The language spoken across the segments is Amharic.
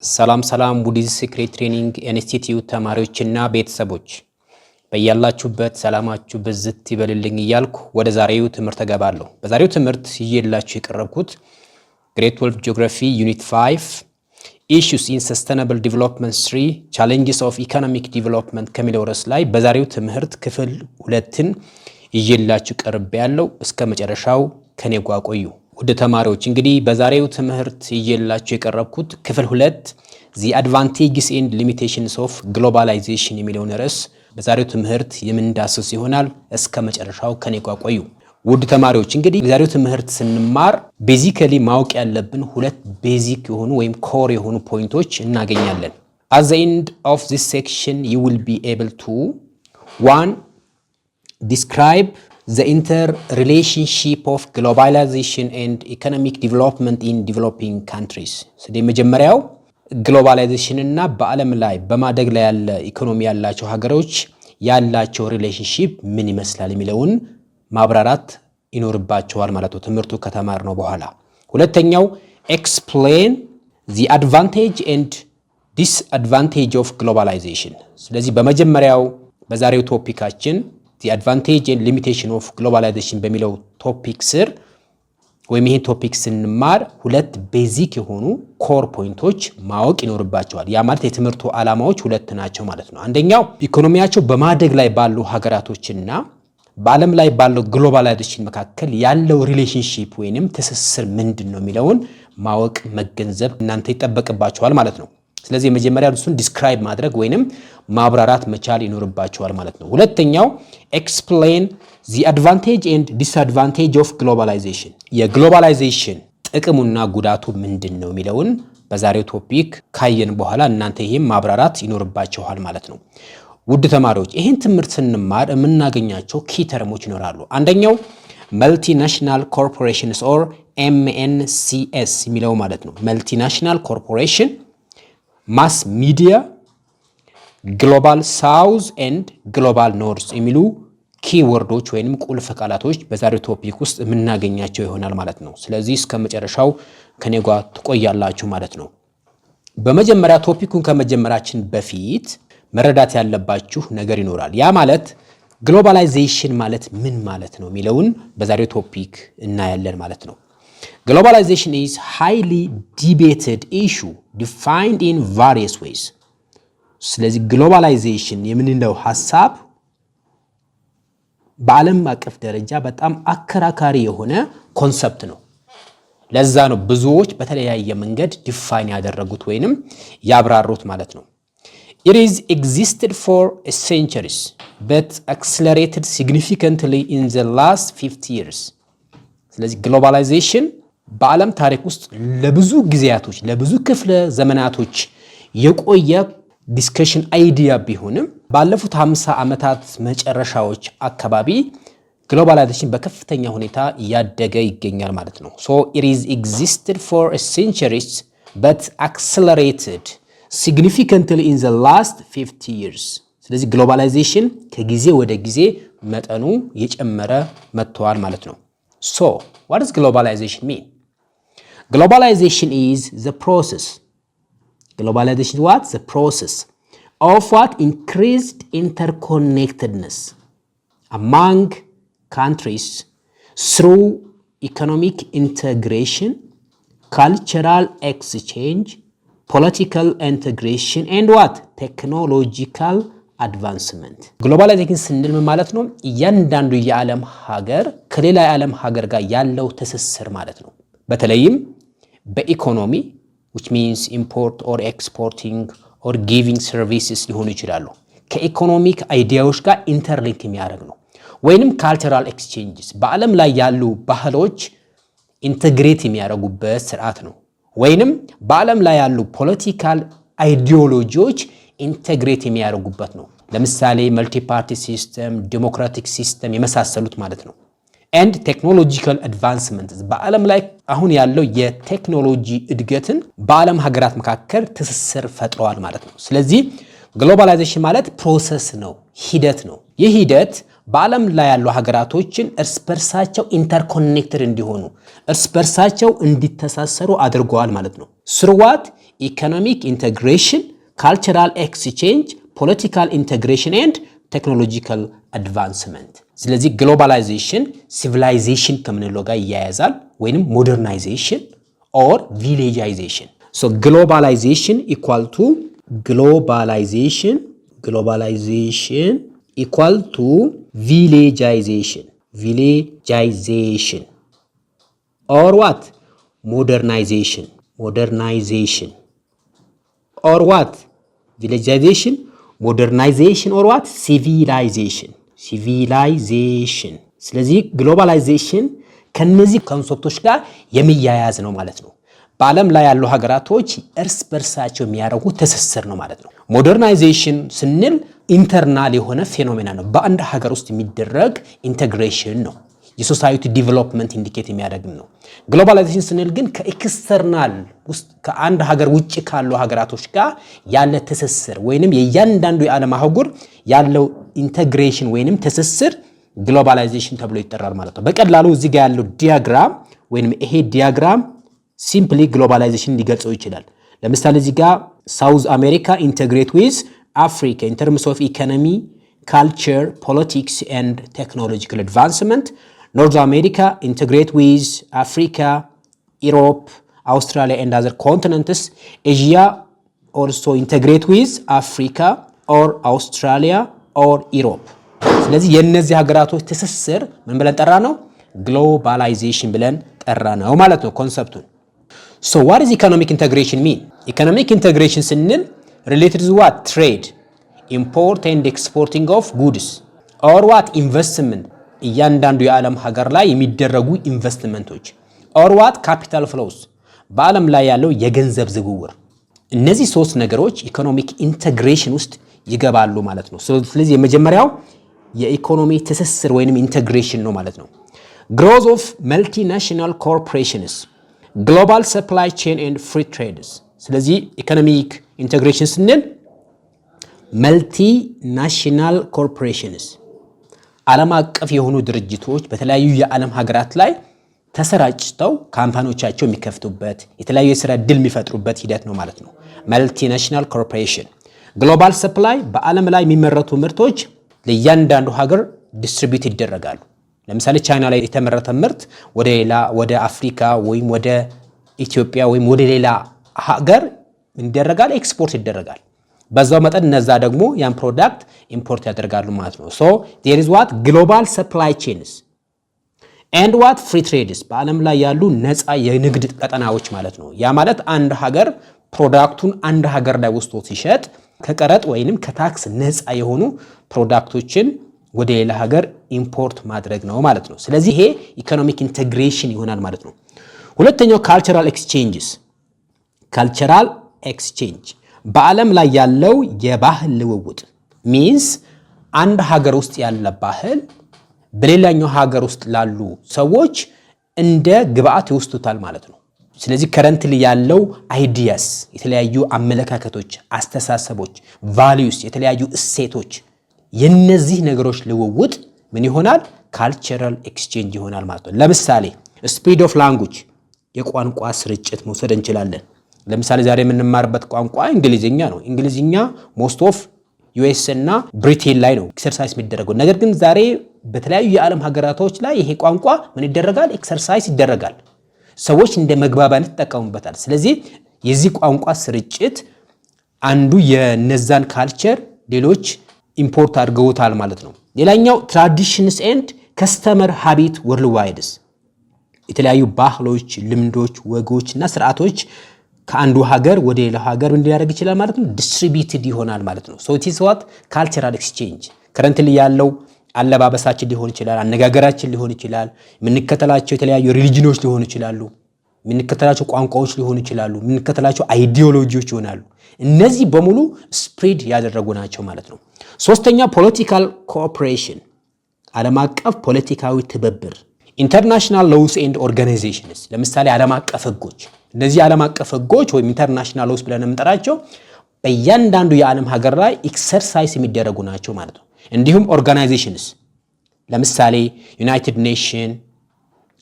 ሰላም ቡዲዝ ሲክሬት ትሬኒንግ ኢንስቲትዩት ተማሪዎችና ቤተሰቦች በእያላችሁበት ሰላማችሁ በዝት ይበልልኝ እያልኩ ወደ ዛሬው ትምህርት ተገባለሁ። በዛሬው ትምህርት ይዤላችሁ የቀረብኩት ግሬድ 12 ጂኦግራፊ ዩኒት 5 ኢሹስ ኢን ሰስቴናብል ዲቨሎፕመንት 3 ቻሌንጅስ ኦፍ ኢኮኖሚክ ዲቨሎፕመንት ከሚለው ርዕስ ላይ በዛሬው ትምህርት ክፍል 2ን ይዤላችሁ ቀርቤያለሁ። እስከ መጨረሻው ከኔ ጋር ቆዩ። ወደ ተማሪዎች እንግዲህ በዛሬው ትምህርት ይዤላችሁ የቀረብኩት ክፍል 2 the advantages and limitations of globalization የሚለውን ርዕስ በዛሬው ትምህርት የምንዳስስ ይሆናል። እስከ መጨረሻው ከኔ ጋር ቆዩ። ውድ ተማሪዎች እንግዲህ በዛሬው ትምህርት ስንማር ቤዚካሊ ማወቅ ያለብን ሁለት ቤዚክ የሆኑ ወይም ኮር የሆኑ ፖይንቶች እናገኛለን። at the end of this section you will be able to 1 describe the interrelationship of globalization and economic development in developing countries. ስለዚህ መጀመሪያው ግሎባላይዜሽን እና በዓለም ላይ በማደግ ላይ ያለ ኢኮኖሚ ያላቸው ሀገሮች ያላቸው ሪሌሽንሺፕ ምን ይመስላል የሚለውን ማብራራት ይኖርባቸዋል ማለት ነው ትምህርቱ ከተማርነው በኋላ። ሁለተኛው explain the advantage and disadvantage of globalization. ስለዚህ በመጀመሪያው በዛሬው ቶፒካችን the advantage and limitation of globalization በሚለው ቶፒክ ስር ወይም ይሄን ቶፒክ ስንማር ሁለት ቤዚክ የሆኑ ኮር ፖይንቶች ማወቅ ይኖርባቸዋል። ያ ማለት የትምህርቱ ዓላማዎች ሁለት ናቸው ማለት ነው። አንደኛው ኢኮኖሚያቸው በማደግ ላይ ባሉ ሀገራቶችና በዓለም ላይ ባለው ግሎባላይዜሽን መካከል ያለው ሪሌሽንሺፕ ወይንም ትስስር ምንድነው የሚለውን ማወቅ መገንዘብ እናንተ ይጠበቅባቸዋል ማለት ነው። ስለዚህ መጀመሪያ እሱን ዲስክራይብ ማድረግ ወይንም ማብራራት መቻል ይኖርባቸዋል ማለት ነው። ሁለተኛው explain the advantage and disadvantage of globalization. የግሎባላይዜሽን ጥቅሙና ጉዳቱ ምንድነው የሚለውን በዛሬው ቶፒክ ካየን በኋላ እናንተ ይሄን ማብራራት ይኖርባችኋል ማለት ነው። ውድ ተማሪዎች ይሄን ትምህርት ስንማር የምናገኛቸው ኪ ተርሞች ይኖራሉ። አንደኛው multinational corporations or MNCs የሚለው ማለት ነው። multinational corporation ማስ ሚዲያ ግሎባል ሳውዝ ኤንድ ግሎባል ኖርዝ የሚሉ ኪወርዶች ወይንም ቁልፍ ቃላቶች በዛሬው ቶፒክ ውስጥ የምናገኛቸው ይሆናል ማለት ነው። ስለዚህ እስከ መጨረሻው ከኔ ጋር ትቆያላችሁ ማለት ነው። በመጀመሪያ ቶፒኩን ከመጀመራችን በፊት መረዳት ያለባችሁ ነገር ይኖራል። ያ ማለት ግሎባላይዜሽን ማለት ምን ማለት ነው የሚለውን በዛሬው ቶፒክ እናያለን ማለት ነው። Globalization is highly debated issue defined in various ways. ስለዚህ ግሎባላይዜሽን የምንለው ሐሳብ በዓለም አቀፍ ደረጃ በጣም አከራካሪ የሆነ ኮንሰፕት ነው። ለዛ ነው ብዙዎች በተለያየ መንገድ ዲፋይን ያደረጉት ወይንም ያብራሩት ማለት ነው። It is existed for centuries but accelerated significantly in the last 50 years. ስለዚህ ግሎባላይዜሽን በዓለም ታሪክ ውስጥ ለብዙ ጊዜያቶች ለብዙ ክፍለ ዘመናቶች የቆየ ዲስከሽን አይዲያ ቢሆንም ባለፉት 50 ዓመታት መጨረሻዎች አካባቢ ግሎባላይዜሽን በከፍተኛ ሁኔታ ያደገ ይገኛል ማለት ነው። So it is existed for centuries but accelerated significantly in the last 50 years. ስለዚህ ግሎባላይዜሽን ከጊዜ ወደ ጊዜ መጠኑ የጨመረ መጥቷል ማለት ነው። So, what does globalization mean? Globalization is the process. Globalization is what? The process of what? Increased interconnectedness among countries through economic integration, cultural exchange, political integration, and what? Technological advancement. ግሎባላይዜሽን ስንል ማለት ነው እያንዳንዱ የዓለም ሀገር ከሌላ የዓለም ሀገር ጋር ያለው ትስስር ማለት ነው። በተለይም በኢኮኖሚ which means import or exporting or giving services ሊሆኑ ይችላሉ። ከኢኮኖሚክ አይዲያዎች ጋር ኢንተርሊንክ የሚያደርግ ነው። ወይንም ካልቸራል ኤክስቼንጅስ በዓለም ላይ ያሉ ባህሎች ኢንተግሬት የሚያደርጉበት ስርዓት ነው። ወይንም በዓለም ላይ ያሉ ፖለቲካል አይዲዮሎጂዎች ኢንተግሬት የሚያደርጉበት ነው። ለምሳሌ መልቲ ፓርቲ ሲስተም፣ ዲሞክራቲክ ሲስተም የመሳሰሉት ማለት ነው። and technological advancements በዓለም ላይ አሁን ያለው የቴክኖሎጂ እድገትን በዓለም ሀገራት መካከል ትስስር ፈጥረዋል ማለት ነው። ስለዚህ ግሎባላይዜሽን ማለት ፕሮሰስ ነው፣ ሂደት ነው። ይህ ሂደት በዓለም ላይ ያሉ ሀገራቶችን እርስ በርሳቸው ኢንተርኮኔክትድ እንዲሆኑ እርስ በርሳቸው እንዲተሳሰሩ አድርገዋል ማለት ነው። ስርዋት ኢኮኖሚክ ኢንተግሬሽን፣ ካልቸራል ኤክስቼንጅ፣ ፖለቲካል ኢንተግሬሽን ኤንድ ቴክኖሎጂካል አድቫንስመንት። ስለዚህ ግሎባላይዜሽን ሲቪላይዜሽን ከምንለው ጋር ይያያዛል ወይንም ሞደርናይዜሽን ኦር ቪሌጃይዜሽን። ሶ ግሎባላይዜሽን ኢኳል ቱ ግሎባላይዜሽን ኢኳል ቱ ቪሌጃይዜሽን ኦር ዋት modernization or what villageization, modernization or what civilization. ስለዚህ ግሎባላይዜሽን ከነዚህ ኮንሰፕቶች ጋር የሚያያዝ ነው ማለት ነው። በዓለም ላይ ያሉ ሀገራቶች እርስ በርሳቸው የሚያደርጉት ትስስር ነው ማለት ነው። ሞደርናይዜሽን ስንል ኢንተርናል የሆነ ፌኖሜና ነው፣ በአንድ ሀገር ውስጥ የሚደረግ ኢንተግሬሽን ነው፣ የሶሳይቲ ዲቨሎፕመንት ኢንዲኬት የሚያደርግም ነው። ግሎባላይዜሽን ስንል ግን ከኤክስተርናል ውስጥ ከአንድ ሀገር ውጪ ካሉ ሀገራቶች ጋር ያለ ትስስር ወይንም የእያንዳንዱ የዓለም አህጉር ያለው ኢንተግሬሽን ወይንም ትስስር ግሎባላይዜሽን ተብሎ ይጠራል ማለት ነው። በቀላሉ እዚህ ጋር ያለው ዲያግራም ወይንም ይሄ ዲያግራም ሲምፕሊ ግሎባላይዜሽን ሊገልጸው ይችላል። ለምሳሌ እዚህ ጋር ሳውዝ አሜሪካ ኢንተግሬት ዊዝ አፍሪካ ኢን ተርምስ ኦፍ ኢኮኖሚ፣ ካልቸር፣ ፖለቲክስ ኤንድ ቴክኖሎጂካል አድቫንስመንት። ኖርዝ አሜሪካ ኢንተግሬት ዊዝ አፍሪካ፣ ኢሮፕ፣ አውስትራሊያ ኤንድ አዘር ኮንቲነንትስ። ኤዥያ ኦልሶ ኢንተግሬት ዊዝ አፍሪካ ኦር አውስትራሊያ ኦር ኢሮፕ። ስለዚህ የእነዚህ ሀገራቶች ትስስር ምን ብለን ጠራ ነው? ግሎባላይዜሽን ብለን ጠራ ነው ማለት ነው ኮንሰፕቱን። So what is economic integration mean? Economic integration ስንል related to what? Trade, import and exporting of goods or what? Investment, እያንዳንዱ የዓለም ሀገር ላይ የሚደረጉ ኢንቨስትመንቶች or what? Capital flows, በዓለም ላይ ያለው የገንዘብ ዝውውር። እነዚህ ሶስት ነገሮች ኢኮኖሚክ ኢንተግሬሽን ውስጥ ይገባሉ ማለት ነው። ስለዚህ የመጀመሪያው የኢኮኖሚ ትስስር ወይንም ኢንተግሬሽን ነው ማለት ነው። Growth of multinational corporations, global supply chain and free trades። ስለዚህ ኢኮኖሚክ ኢንተግሬሽን ስንል መልቲናሽናል ኮርፖሬሽንስ ዓለም አቀፍ የሆኑ ድርጅቶች በተለያዩ የዓለም ሀገራት ላይ ተሰራጭተው ካምፓኒዎቻቸው የሚከፍቱበት የተለያዩ የሥራ ዕድል የሚፈጥሩበት ሂደት ነው ማለት ነው መልቲናሽናል ኮርፖሬሽን። ግሎባል ሰፕላይ በዓለም ላይ የሚመረቱ ምርቶች ለእያንዳንዱ ሀገር ዲስትሪቢዩት ይደረጋሉ። ለምሳሌ ቻይና ላይ የተመረተ ምርት ወደ አፍሪካ ወይም ወደ ኢትዮጵያ ወይም ወደ ሌላ ሀገር ይደረጋል፣ ኤክስፖርት ይደረጋል። በዛው መጠን እነዛ ደግሞ ያን ፕሮዳክት ኢምፖርት ያደርጋሉ ማለት ነው። ሶ there is what global supply chains and what free trades፣ በዓለም ላይ ያሉ ነፃ የንግድ ቀጠናዎች ማለት ነው። ያ ማለት አንድ ሀገር ፕሮዳክቱን አንድ ሀገር ላይ ወስዶ ሲሸጥ ከቀረጥ ወይንም ከታክስ ነፃ የሆኑ ፕሮዳክቶችን ወደ ሌላ ሀገር ኢምፖርት ማድረግ ነው ማለት ነው። ስለዚህ ይሄ ኢኮኖሚክ ኢንተግሬሽን ይሆናል ማለት ነው። ሁለተኛው ካልቸራል ኤክስቼንጅስ። ካልቸራል ኤክስቼንጅ በዓለም ላይ ያለው የባህል ልውውጥ ሚንስ አንድ ሀገር ውስጥ ያለ ባህል በሌላኛው ሀገር ውስጥ ላሉ ሰዎች እንደ ግብአት ይወስዱታል ማለት ነው። ስለዚህ ከረንትሊ ያለው አይዲያስ፣ የተለያዩ አመለካከቶች፣ አስተሳሰቦች፣ ቫልዩስ፣ የተለያዩ እሴቶች የነዚህ ነገሮች ልውውጥ ምን ይሆናል? ካልቸራል ኤክስቼንጅ ይሆናል ማለት ነው። ለምሳሌ ስፒድ ኦፍ ላንጉጅ የቋንቋ ስርጭት መውሰድ እንችላለን። ለምሳሌ ዛሬ የምንማርበት ቋንቋ እንግሊዝኛ ነው። እንግሊዝኛ ሞስት ኦፍ ዩኤስ እና ብሪቴን ላይ ነው ኤክሰርሳይዝ የሚደረገው። ነገር ግን ዛሬ በተለያዩ የዓለም ሀገራቶች ላይ ይሄ ቋንቋ ምን ይደረጋል? ኤክሰርሳይዝ ይደረጋል። ሰዎች እንደ መግባቢያነት ይጠቀሙበታል። ስለዚህ የዚህ ቋንቋ ስርጭት አንዱ የነዛን ካልቸር ሌሎች ኢምፖርት አድርገውታል ማለት ነው። ሌላኛው ትራዲሽንስ ኤንድ ከስተመር ሃቢት ወርልድዋይድስ፣ የተለያዩ ባህሎች፣ ልምዶች፣ ወጎች እና ስርዓቶች ከአንዱ ሀገር ወደ ሌላ ሀገር ምን ሊያደርግ ይችላል ማለት ነው? ዲስትሪቢዩትድ ይሆናል ማለት ነው። ሶ ኢት ኢዝ ዋት ካልቸራል ኤክስቼንጅ። ከረንትሊ ያለው አለባበሳችን ሊሆን ይችላል፣ አነጋገራችን ሊሆን ይችላል፣ የምንከተላቸው የተለያዩ ሪሊጅኖች ሊሆኑ ይችላሉ፣ የምንከተላቸው ቋንቋዎች ሊሆኑ ይችላሉ፣ የምንከተላቸው አይዲዮሎጂዎች ይሆናሉ። እነዚህ በሙሉ ስፕሪድ ያደረጉ ናቸው ማለት ነው። ሶስተኛ ፖለቲካል ኮኦፕሬሽን፣ ዓለም አቀፍ ፖለቲካዊ ትብብር። ኢንተርናሽናል ሎውስ ኤንድ ኦርጋናይዜሽንስ፣ ለምሳሌ ዓለም አቀፍ ህጎች። እነዚህ ዓለም አቀፍ ህጎች ወይም ኢንተርናሽናል ሎውስ ብለን የምንጠራቸው በእያንዳንዱ የዓለም ሀገር ላይ ኤክሰርሳይዝ የሚደረጉ ናቸው ማለት ነው። እንዲሁም ኦርጋናይዜሽንስ፣ ለምሳሌ ዩናይትድ ኔሽን፣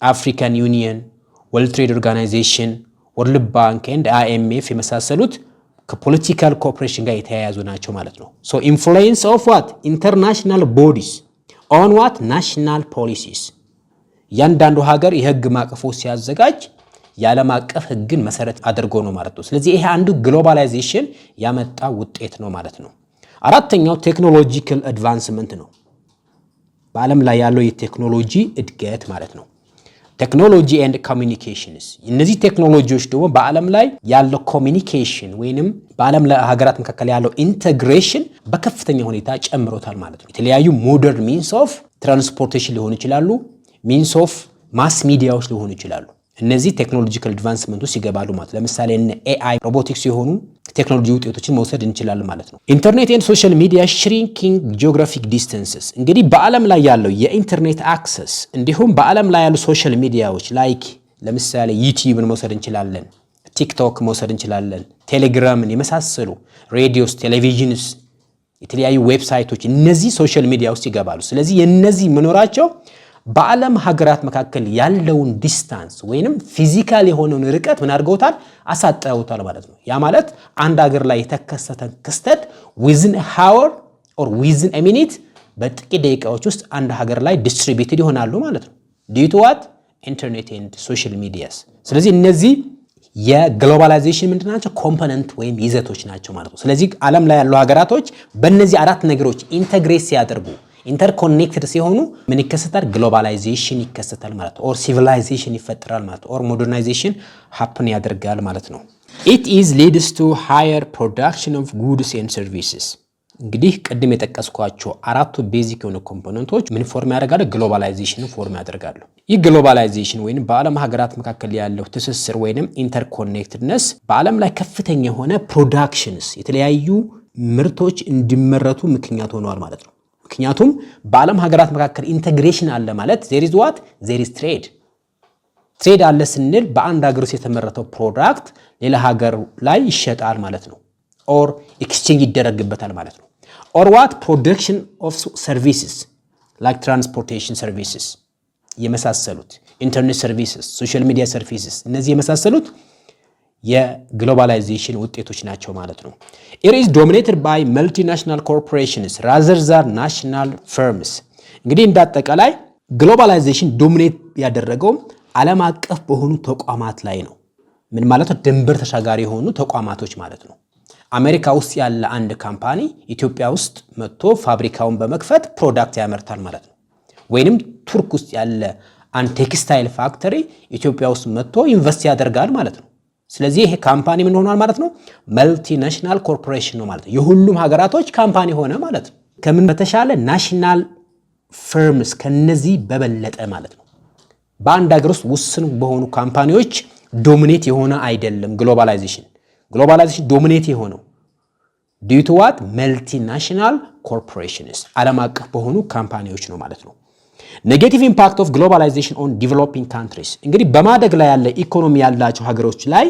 አፍሪካን ዩኒየን፣ ወርልድ ትሬድ ኦርጋናይዜሽን፣ ወርልድ ባንክ ኤንድ IMF የመሳሰሉት ከፖለቲካል ኮኦፕሬሽን ጋር የተያያዙ ናቸው ማለት ነው። ሶ ኢንፍሉዌንስ ኦፍ ዋት ኢንተርናሽናል ቦዲስ ኦን ዋት ናሽናል ፖሊሲስ ያንዳንዱ ሀገር የህግ ማዕቀፎ ሲያዘጋጅ የዓለም አቀፍ ህግን መሰረት አድርጎ ነው ማለት ነው። ስለዚህ ይሄ አንዱ ግሎባላይዜሽን ያመጣ ውጤት ነው ማለት ነው። አራተኛው ቴክኖሎጂካል አድቫንስመንት ነው። በዓለም ላይ ያለው የቴክኖሎጂ እድገት ማለት ነው። ቴክኖሎጂ ኤንድ ኮሚኒኬሽንስ እነዚህ ቴክኖሎጂዎች ደግሞ በዓለም ላይ ያለው ኮሚኒኬሽን ወይንም በዓለም ላይ ሀገራት መካከል ያለው ኢንተግሬሽን በከፍተኛ ሁኔታ ጨምሮታል ማለት ነው። የተለያዩ ሞደርን ሚንስ ኦፍ ትራንስፖርቴሽን ሊሆኑ ይችላሉ፣ ሚንስ ኦፍ ማስ ሚዲያዎች ሊሆኑ ይችላሉ። እነዚህ ቴክኖሎጂካል አድቫንስመንት ውስጥ ይገባሉ ማለት ነው። ለምሳሌ AI ሮቦቲክስ የሆኑ ቴክኖሎጂ ውጤቶችን መውሰድ እንችላለን ማለት ነው። ኢንተርኔት ኤንድ ሶሻል ሚዲያ ሽሪንኪንግ ጂኦግራፊክ ዲስታንስስ እንግዲህ በዓለም ላይ ያለው የኢንተርኔት አክሰስ እንዲሁም በዓለም ላይ ያሉ ሶሻል ሚዲያዎች ላይክ ለምሳሌ ዩቲዩብን መውሰድ እንችላለን፣ ቲክቶክ መውሰድ እንችላለን፣ ቴሌግራምን የመሳሰሉ ሬዲዮስ፣ ቴሌቪዥንስ፣ የተለያዩ ዌብሳይቶች እነዚህ ሶሻል ሚዲያ ውስጥ ይገባሉ። ስለዚህ የነዚህ መኖራቸው በዓለም ሀገራት መካከል ያለውን ዲስታንስ ወይንም ፊዚካል የሆነውን ርቀት ምን አድርገውታል? አሳጥረውታል ማለት ነው። ያ ማለት አንድ ሀገር ላይ የተከሰተን ክስተት ዊዝን ሃወር ኦር ዊዝን ሚኒት በጥቂት ደቂቃዎች ውስጥ አንድ ሀገር ላይ ዲስትሪቢዩትድ ይሆናሉ ማለት ነው። ዲዩ ቱ ዋት ኢንተርኔት ኤንድ ሶሻል ሚዲያስ። ስለዚህ እነዚህ የግሎባላይዜሽን ምንድን ናቸው? ኮምፖነንት ወይም ይዘቶች ናቸው ማለት ነው። ስለዚህ ዓለም ላይ ያሉ ሀገራቶች በእነዚህ አራት ነገሮች ኢንተግሬት ሲያደርጉ ኢንተርኮኔክትድ ሲሆኑ ምን ይከሰታል? ግሎባላይዜሽን ይከሰታል ማለት ነው። ኦር ሲቪላይዜሽን ይፈጠራል ማለት ነው። ኦር ሞደርናይዜሽን ሃፕን ያደርጋል ማለት ነው። ኢት ኢዝ ሊድስ ቱ ሃየር ፕሮዳክሽን ኦፍ ጉድስ ኤንድ ሰርቪስስ። እንግዲህ ቅድም የጠቀስኳቸው አራቱ ቤዚክ የሆኑ ኮምፖነንቶች ምን ፎርም ያደርጋሉ? ግሎባላይዜሽን ፎርም ያደርጋሉ። ይህ ግሎባላይዜሽን ወይንም በዓለም ሀገራት መካከል ያለው ትስስር ወይንም ኢንተርኮኔክትድነስ በዓለም ላይ ከፍተኛ የሆነ ፕሮዳክሽንስ የተለያዩ ምርቶች እንዲመረቱ ምክንያት ሆነዋል ማለት ነው። ምክንያቱም በዓለም ሀገራት መካከል ኢንተግሬሽን አለ ማለት there is what there is trade አለ ስንል በአንድ ሀገር ውስጥ የተመረተው ፕሮዳክት ሌላ ሀገር ላይ ይሸጣል ማለት ነው። ኦር ኤክስቼንጅ ይደረግበታል ማለት ነው። ኦር what production of services like transportation services የመሳሰሉት ኢንተርኔት ሰርቪስስ፣ ሶሻል ሚዲያ ሰርቪስስ እነዚህ የመሳሰሉት የግሎባላይዜሽን ውጤቶች ናቸው ማለት ነው። It is dominated by multinational corporations rather than national firms። እንግዲህ እንዳጠቃላይ ግሎባላይዜሽን ዶሚኔት ያደረገው ዓለም አቀፍ በሆኑ ተቋማት ላይ ነው። ምን ማለት ነው? ድንበር ተሻጋሪ የሆኑ ተቋማቶች ማለት ነው። አሜሪካ ውስጥ ያለ አንድ ካምፓኒ ኢትዮጵያ ውስጥ መጥቶ ፋብሪካውን በመክፈት ፕሮዳክት ያመርታል ማለት ነው። ወይንም ቱርክ ውስጥ ያለ አንድ ቴክስታይል ፋክተሪ ኢትዮጵያ ውስጥ መጥቶ ኢንቨስት ያደርጋል ማለት ነው። ስለዚህ ይሄ ካምፓኒ ምን ሆኗል ማለት ነው? መልቲናሽናል ኮርፖሬሽን ነው ማለት ነው። የሁሉም ሀገራቶች ካምፓኒ ሆነ ማለት ነው። ከምን በተሻለ ናሽናል ፈርምስ ከነዚህ በበለጠ ማለት ነው። በአንድ ሀገር ውስጥ ውስን በሆኑ ካምፓኒዎች ዶሚኔት የሆነ አይደለም ግሎባላይዜሽን ዶሚኔት የሆነው ዲዩ ቱ ዋት መልቲናሽናል ኮርፖሬሽንስ ዓለም አቀፍ በሆኑ ካምፓኒዎች ነው ማለት ነው። ኔጌቲቭ ኢምፓክት ኦፍ ግሎባላይዜሽን ኦን ዲቨሎፒንግ ካንትሪስ እንግዲህ በማደግ ላይ ያለ ኢኮኖሚ ያላቸው ሀገሮች ላይ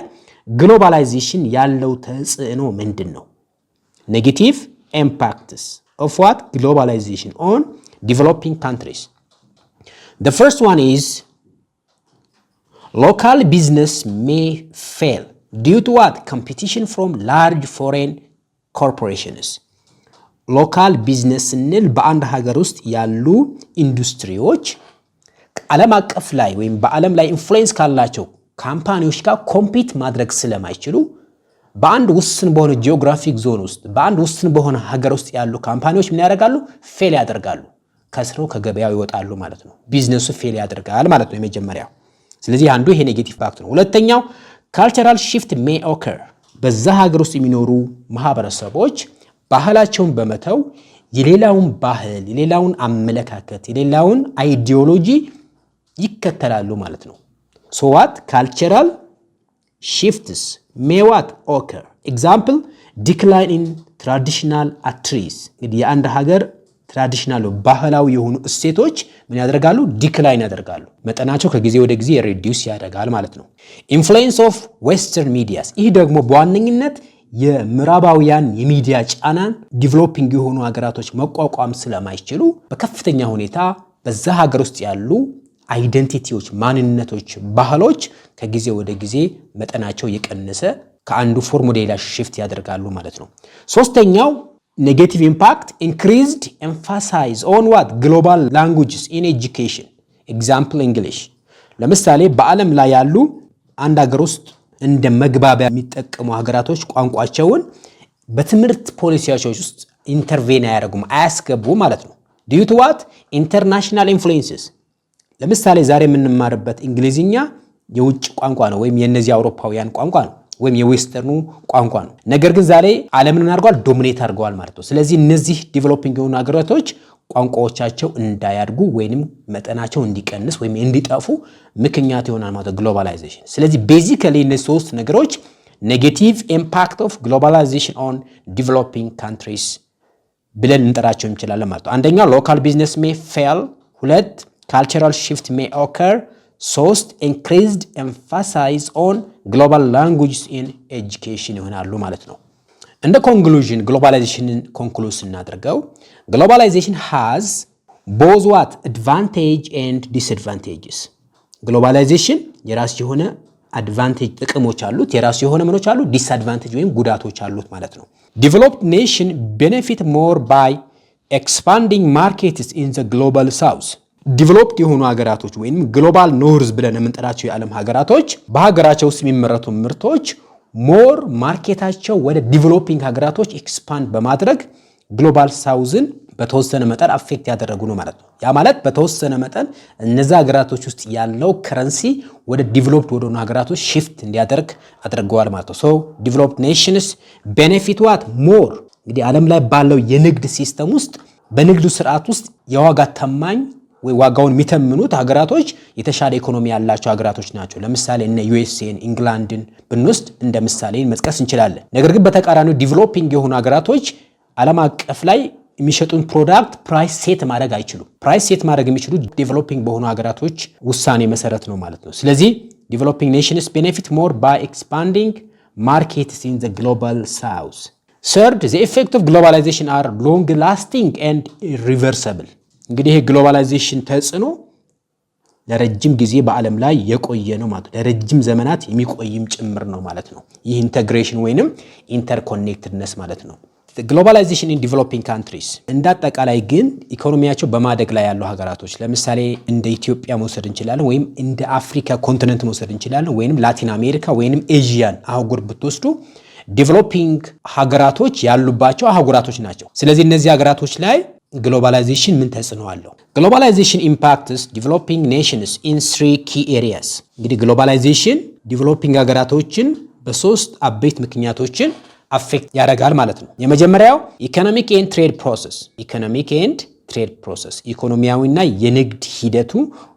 ግሎባላይዜሽን ያለው ተጽዕኖ ምንድን ነው? ኔጌቲቭ ኢምፓክትስ ኦፍ ዋት ግሎባላይዜሽን ኦን ዲቨሎፒንግ ካንትሪስ the first one is local business may fail due to what? Competition from large foreign corporations ሎካል ቢዝነስ ስንል በአንድ ሀገር ውስጥ ያሉ ኢንዱስትሪዎች ዓለም አቀፍ ላይ ወይም በዓለም ላይ ኢንፍሉዌንስ ካላቸው ካምፓኒዎች ጋር ኮምፒት ማድረግ ስለማይችሉ በአንድ ውስን በሆነ ጂኦግራፊክ ዞን ውስጥ በአንድ ውስን በሆነ ሀገር ውስጥ ያሉ ካምፓኒዎች ምን ያደርጋሉ? ፌል ያደርጋሉ። ከስረው ከገበያው ይወጣሉ ማለት ነው። ቢዝነሱ ፌል ያደርጋል ማለት ነው የመጀመሪያው። ስለዚህ አንዱ ይሄ ኔጌቲቭ ፋክት ነው። ሁለተኛው ካልቸራል ሺፍት ሜይ ኦከር በዛ ሀገር ውስጥ የሚኖሩ ማህበረሰቦች ባህላቸውን በመተው የሌላውን ባህል፣ የሌላውን አመለካከት፣ የሌላውን አይዲዮሎጂ ይከተላሉ ማለት ነው። so what cultural shifts may what occur example decline in traditional activities እንግዲህ የአንድ ሀገር ትራዲሽናል ባህላዊ የሆኑ እሴቶች ምን ያደርጋሉ? ዲክላይን ያደርጋሉ። መጠናቸው ከጊዜ ወደ ጊዜ ሪዲዩስ ያደርጋል ማለት ነው። ኢንፍሉዌንስ ኦፍ ዌስተርን ሚዲያስ ይህ ደግሞ በዋነኝነት የምዕራባውያን የሚዲያ ጫናን ዲቨሎፒንግ የሆኑ ሀገራቶች መቋቋም ስለማይችሉ በከፍተኛ ሁኔታ በዛ ሀገር ውስጥ ያሉ አይደንቲቲዎች ማንነቶች ባህሎች ከጊዜ ወደ ጊዜ መጠናቸው የቀነሰ ከአንዱ ፎርም ወደ ሌላ ሽፍት ያደርጋሉ ማለት ነው። ሶስተኛው ኔጌቲቭ ኢምፓክት ኢንክሪዝድ ኤምፋሳይዝ ኦን ዋት ግሎባል ላንጉጅስ ኢን ኤጁኬሽን ኤግዛምፕል እንግሊሽ። ለምሳሌ በዓለም ላይ ያሉ አንድ ሀገር ውስጥ እንደ መግባቢያ የሚጠቀሙ ሀገራቶች ቋንቋቸውን በትምህርት ፖሊሲያቸው ውስጥ ኢንተርቬን አያደርጉም አያስገቡ ማለት ነው። ዲዩ ቱ ዋት ኢንተርናሽናል ኢንፍሉዌንስስ። ለምሳሌ ዛሬ የምንማርበት እንግሊዝኛ የውጭ ቋንቋ ነው ወይም የነዚህ አውሮፓውያን ቋንቋ ነው ወይም የዌስተርኑ ቋንቋ ነው። ነገር ግን ዛሬ ዓለምን አድርገዋል ዶሚኔት አድርገዋል ማለት ነው። ስለዚህ እነዚህ ዲቨሎፒንግ የሆኑ ሀገራቶች ቋንቋዎቻቸው እንዳያድጉ ወይንም መጠናቸው እንዲቀንስ ወይም እንዲጠፉ ምክንያት ይሆናል ማለት ነው ግሎባላይዜሽን። ስለዚህ ቤዚካሊ እነዚህ ሶስት ነገሮች ኔጌቲቭ ኢምፓክት ኦፍ ግሎባላይዜሽን ኦን ዲቨሎፒንግ ካንትሪስ ብለን እንጠራቸው እንችላለን ማለት ነው። አንደኛ ሎካል ቢዝነስ ሜይ ፌል፣ ሁለት ካልቸራል ሽፍት ሜይ ኦከር፣ ሶስት ኢንክሪዝድ ኤምፋሳይዝ ኦን ግሎባል ላንጉጅስ ኢን ኤጁኬሽን ይሆናሉ ማለት ነው። እንደ ኮንክሉዥን ግሎባላይዜሽንን ኮንክሉድ ስናደርገው ግሎባላይዜሽን ሃዝ ቦዝ ዋት አድቫንቴጅ ኤንድ ዲስአድቫንቴጅስ። ግሎባላይዜሽን የራሱ የሆነ አድቫንቴጅ ጥቅሞች አሉት፣ የራሱ የሆነ ምኖች አሉ ዲስአድቫንቴጅ ወይም ጉዳቶች አሉት ማለት ነው። ዲቨሎፕድ ኔሽን ቤኔፊት ሞር ባይ ኤክስፓንዲንግ ማርኬትስ ኢን ዘ ግሎባል ሳውዝ። ዲቨሎፕድ የሆኑ ሀገራቶች ወይም ግሎባል ኖርዝ ብለን የምንጠራቸው የዓለም ሀገራቶች በሀገራቸው ውስጥ የሚመረቱ ምርቶች ሞር ማርኬታቸው ወደ ዲቨሎፒንግ ሀገራቶች ኤክስፓንድ በማድረግ ግሎባል ሳውዝን በተወሰነ መጠን አፌክት ያደረጉ ነው ማለት ነው። ያ ማለት በተወሰነ መጠን እነዛ ሀገራቶች ውስጥ ያለው ከረንሲ ወደ ዲቨሎፕድ ወደ ሆኑ ሀገራቶች ሽፍት እንዲያደርግ አድርገዋል ማለት ነው። ሶ ዲቨሎፕድ ኔሽንስ ቤኔፊት ዋት ሞር። እንግዲህ ዓለም ላይ ባለው የንግድ ሲስተም ውስጥ በንግዱ ስርዓት ውስጥ የዋጋ ተማኝ ወይ ዋጋውን የሚተምኑት ሀገራቶች የተሻለ ኢኮኖሚ ያላቸው ሀገራቶች ናቸው። ለምሳሌ እነ ዩኤስኤን ኢንግላንድን ብንወስድ እንደ ምሳሌ መጥቀስ እንችላለን። ነገር ግን በተቃራኒው ዲቨሎፒንግ የሆኑ ሀገራቶች ዓለም አቀፍ ላይ የሚሸጡን ፕሮዳክት ፕራይስ ሴት ማድረግ አይችሉም። ፕራይስ ሴት ማድረግ የሚችሉት ዲቨሎፒንግ በሆኑ ሀገራቶች ውሳኔ መሰረት ነው ማለት ነው። ስለዚህ ዲቨሎፒንግ ኔሽንስ ቤኔፊት ሞር ባይ ኤክስፓንዲንግ ማርኬትስ ኢን ዘ ግሎባል ሳውዝ። ሰርድ ዘ ኢፌክት ኦፍ ግሎባላይዜሽን አር ሎንግ ላስቲንግ ኤንድ ኢሪቨርሰብል። እንግዲህ ይሄ ግሎባላይዜሽን ተጽዕኖ ለረጅም ጊዜ በዓለም ላይ የቆየ ነው ማለት ነው። ለረጅም ዘመናት የሚቆይም ጭምር ነው ማለት ነው። ይህ ኢንተግሬሽን ወይንም ኢንተርኮኔክትድነስ ማለት ነው። ግሎባላይዜሽን ኢን ዲቨሎፒንግ ካንትሪስ እንዳጠቃላይ ግን ኢኮኖሚያቸው በማደግ ላይ ያሉ ሀገራቶች ለምሳሌ እንደ ኢትዮጵያ መውሰድ እንችላለን፣ ወይም እንደ አፍሪካ ኮንቲነንት መውሰድ እንችላለን፣ ወይም ላቲን አሜሪካ ወይም ኤዥያን አህጉር ብትወስዱ ዲቨሎፒንግ ሀገራቶች ያሉባቸው አህጉራቶች ናቸው። ስለዚህ እነዚህ ሀገራቶች ላይ ግሎባላይዜሽን ምን ተጽዕኖ አለው? ግሎባላይዜሽን ኢምፓክትስ ዲቨሎፒንግ ኔሽንስ ኢን 3 ኪ ኤሪያስ። እንግዲህ ግሎባላይዜሽን ዲቨሎፒንግ ሀገራቶችን በሶስት አበይት ምክንያቶችን አፌክት ያደርጋል ማለት ነው። የመጀመሪያው ኢኮኖሚክ ኤንድ ትሬድ ፕሮሰስ። ኢኮኖሚክ ኤንድ ትሬድ ፕሮሰስ ኢኮኖሚያዊና የንግድ ሂደቱ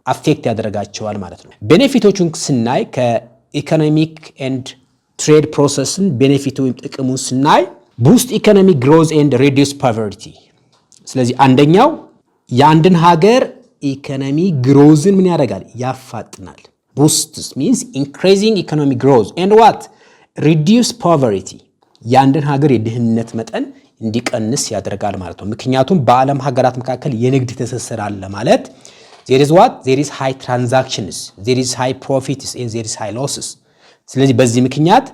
አፌክት ያደርጋቸዋል ማለት ነው። ቤኔፊቶቹን ስናይ ከኢኮኖሚክ ኤንድ ትሬድ ፕሮሰስን ቤኔፊቱ ወይም ጥቅሙን ስናይ ቡስት ኢኮኖሚክ ግሮዝ ኤንድ ሪዲዩስ ፖቨርቲ። ስለዚህ አንደኛው የአንድን ሀገር ኢኮኖሚ ግሮዝን ምን ያደርጋል? ያፋጥናል። ቡስትስ ሚንስ ኢንክሪዚንግ ኢኮኖሚክ ግሮዝ ኤንድ ዋት ሪዲዩስ ፖቨርቲ የአንድን ሀገር የድህነት መጠን እንዲቀንስ ያደርጋል ማለት ነው። ምክንያቱም በዓለም ሀገራት መካከል የንግድ ትስስር አለ ማለት there is what there is high transactions, there is high profits and there is high losses። ስለዚህ በዚህ ምክንያት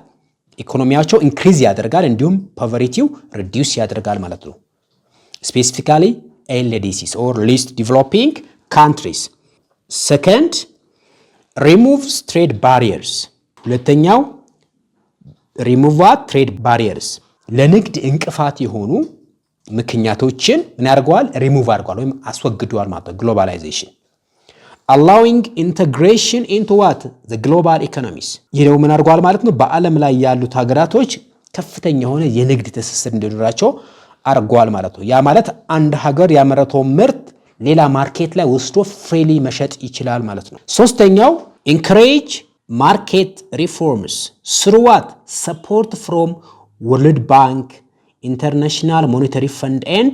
ኢኮኖሚያቸው ኢንክሪዝ ያደርጋል እንዲሁም ፖቨርቲው ሪዲዩስ ያደርጋል ማለት ነው። ስፔሲፊካሊ LDCs or least developing countries። second removes trade barriers። ሁለተኛው ሪሙቭ ትሬድ ባሪየርስ ለንግድ እንቅፋት የሆኑ ምክንያቶችን ምን ያደርገዋል? ሪሙቭ አድርጓል ወይም አስወግዷል ማለት ነው። ግሎባላይዜሽን allowing integration into what the global economies። ይህ ደግሞ ምን አድርጓል ማለት ነው? በዓለም ላይ ያሉት ሀገራቶች ከፍተኛ የሆነ የንግድ ትስስር እንዲኖራቸው አድርጓል ማለት ነው። ያ ማለት አንድ ሀገር ያመረተው ምርት ሌላ ማርኬት ላይ ወስዶ ፍሪሊ መሸጥ ይችላል ማለት ነው። ሶስተኛው encourage market reforms through what support from World Bank, International Monetary Fund and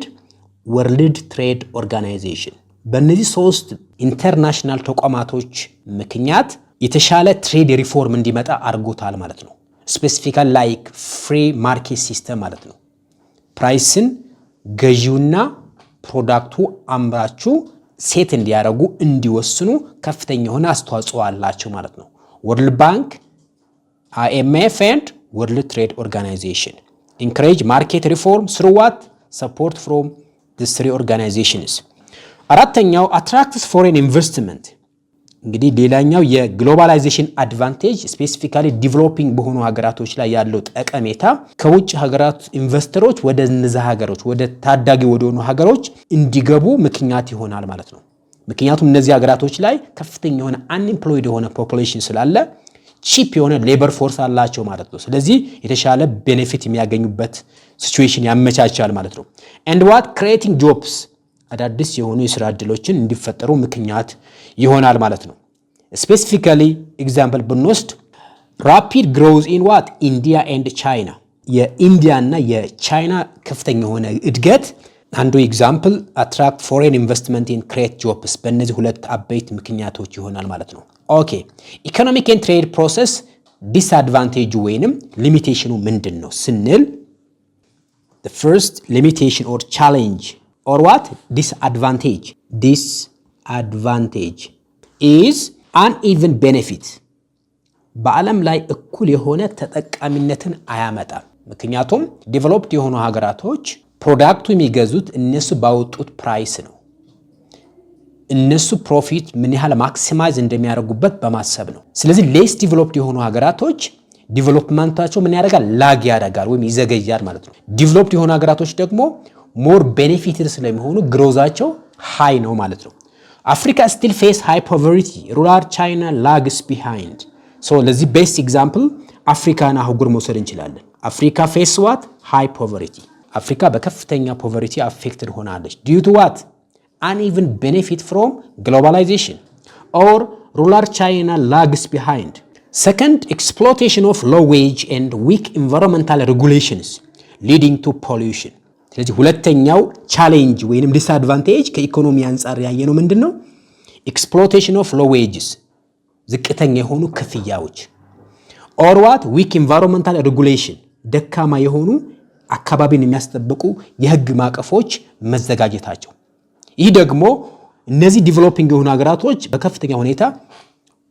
World Trade Organization። በእነዚህ ሶስት ኢንተርናሽናል ተቋማቶች ምክንያት የተሻለ ትሬድ ሪፎርም እንዲመጣ አድርጎታል ማለት ነው። ስፔሲፊካሊ ላይክ ፍሪ ማርኬት ሲስተም ማለት ነው። ፕራይስን ገዢውና ፕሮዳክቱ አምራቹ ሴት እንዲያደርጉ እንዲወስኑ ከፍተኛ የሆነ አስተዋጽኦ አላቸው ማለት ነው። ወርልድ ባንክ፣ IMF and World Trade Organization encourage market reform through what support from these three organizations. አራተኛው attracts foreign investment። እንግዲህ ሌላኛው የግሎባላይዜሽን አድቫንቴጅ ስፔሲፊካሊ ዲቨሎፒንግ በሆኑ ሀገራቶች ላይ ያለው ጠቀሜታ ከውጭ ሀገራት ኢንቨስተሮች ወደ እነዚህ ሀገሮች ወደ ታዳጊ ወደሆኑ ሀገሮች እንዲገቡ ምክንያት ይሆናል ማለት ነው። ምክንያቱም እነዚህ ሀገራቶች ላይ ከፍተኛ የሆነ አንኤምፕሎይድ የሆነ ፖፑሌሽን ስላለ ቺፕ የሆነ ሌበር ፎርስ አላቸው ማለት ነው። ስለዚህ የተሻለ ቤኔፊት የሚያገኙበት ሲቹዌሽን ያመቻቻል ማለት ነው። and what creating jobs አዳዲስ የሆኑ የሥራ ዕድሎችን እንዲፈጠሩ ምክንያት ይሆናል ማለት ነው። ስፔሲፊካሊ ኤግዛምፕል ብንወስድ ራፒድ ግሮዝ ኢን ዋት ኢንዲያ ኤንድ ቻይና የኢንዲያ እና የቻይና ከፍተኛ የሆነ እድገት አንዱ ኤግዛምፕል አትራክት ፎሬን ኢንቨስትመንት ኢን ክሬት ጆብስ በእነዚህ ሁለት አበይት ምክንያቶች ይሆናል ማለት ነው። ኦኬ ኢኮኖሚክ ኤንድ ትሬድ ፕሮሰስ ዲስአድቫንቴጁ ወይንም ሊሚቴሽኑ ምንድን ነው ስንል the first limitation or challenge or what disadvantage is uneven benefit በዓለም ላይ እኩል የሆነ ተጠቃሚነትን አያመጣም። ምክንያቱም ዴቨሎፕድ የሆኑ ሀገራቶች ፕሮዳክቱ የሚገዙት እነሱ ባወጡት ፕራይስ ነው። እነሱ ፕሮፊት ምን ያህል ማክሲማይዝ እንደሚያደርጉበት በማሰብ ነው። ስለዚህ ሌስ ዴቨሎፕድ የሆኑ ሀገራቶች ዲቨሎፕመንታቸው ምን ያደርጋል ላግ ያደርጋል ወይም ይዘገያል ማለት ነው። ዴቨሎፕድ የሆኑ ሀገራቶች ደግሞ ሞር ቤኔፊትድ ስለሚሆኑ ግሮዛቸው ሃይ ነው ማለት ነው። አፍሪካ ስቲል ፌስ ሃይ ፖቨርቲ ሩራል ቻይና ላግስ ቢሃይንድ ሶ ለዚህ ቤስት ኤግዛምፕል አፍሪካን አህጉር መውሰድ እንችላለን። አፍሪካ ፌስ ዋት ሃይ ፖቨርቲ አፍሪካ በከፍተኛ ፖቨርቲ አፌክትድ ሆናለች ዲዩ ቱ ዋት uneven benefit from globalization or rural China lags behind. Second, exploitation of low wage and weak environmental regulations leading to pollution. ስለዚህ ሁለተኛው ቻሌንጅ ወይንም ዲስአድቫንቴጅ ከኢኮኖሚ አንፃር ያየነው ምንድነው? exploitation of low wages ዝቅተኛ የሆኑ ክፍያዎች or what weak environmental regulation ደካማ የሆኑ አካባቢን የሚያስጠብቁ የህግ ማቀፎች መዘጋጀታቸው። ይህ ደግሞ እነዚህ ዲቨሎፒንግ የሆኑ ሀገራቶች በከፍተኛ ሁኔታ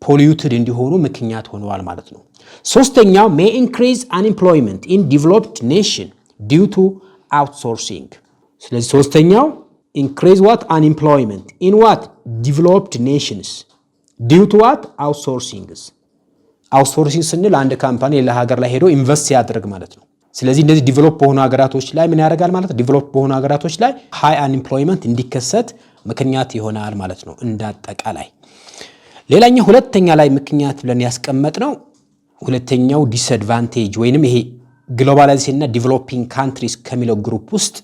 ፖሊዩትድ እንዲሆኑ ምክንያት ሆነዋል ማለት ነው። ሶስተኛው may increase unemployment in developed nation due to outsourcing። ስለዚህ ሶስተኛው increase what unemployment in what developed nations due to what outsourcing። outsourcing ስንል አንድ ካምፓኒ ለሀገር ላይ ሄዶ ኢንቨስት ያደርግ ማለት ነው። ስለዚህ እንደዚህ ዲቨሎፕ በሆኑ ሀገራቶች ላይ ምን ያደርጋል ማለት ዲቨሎፕ በሆኑ ሀገራቶች ላይ ሃይ አንኤምፕሎይመንት እንዲከሰት ምክንያት ይሆናል ማለት ነው እንዳጠቃላይ። ሌላኛው ሁለተኛ ላይ ምክንያት ብለን ያስቀመጥነው ሁለተኛው ዲስአድቫንቴጅ ወይንም ይሄ ግሎባላይዜሽን እና ዲቨሎፒንግ ካንትሪስ ከሚለው ግሩፕ ውስጥ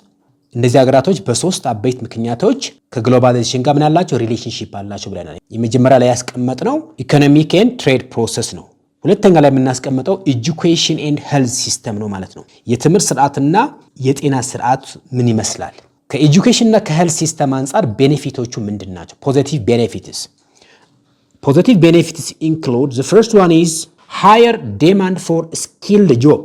እንደዚህ ሀገራቶች በሶስት አበይት ምክንያቶች ከግሎባላይዜሽን ጋር ምን አላቸው ሪሌሽንሺፕ አላቸው ብለናል። የመጀመሪያ ላይ ያስቀመጥነው ኢኮኖሚክ ኤንድ ትሬድ ፕሮሰስ ነው። ሁለተኛ ላይ የምናስቀምጠው ኤጁኬሽን ኤንድ ሄልዝ ሲስተም ነው ማለት ነው። የትምህርት ስርዓትና የጤና ስርዓት ምን ይመስላል? ከኤጁኬሽን እና ከሄልዝ ሲስተም አንፃር ቤኔፊቶቹ ምንድናቸው? ፖዚቲቭ ቤኔፊትስ include the first one is higher demand for skilled job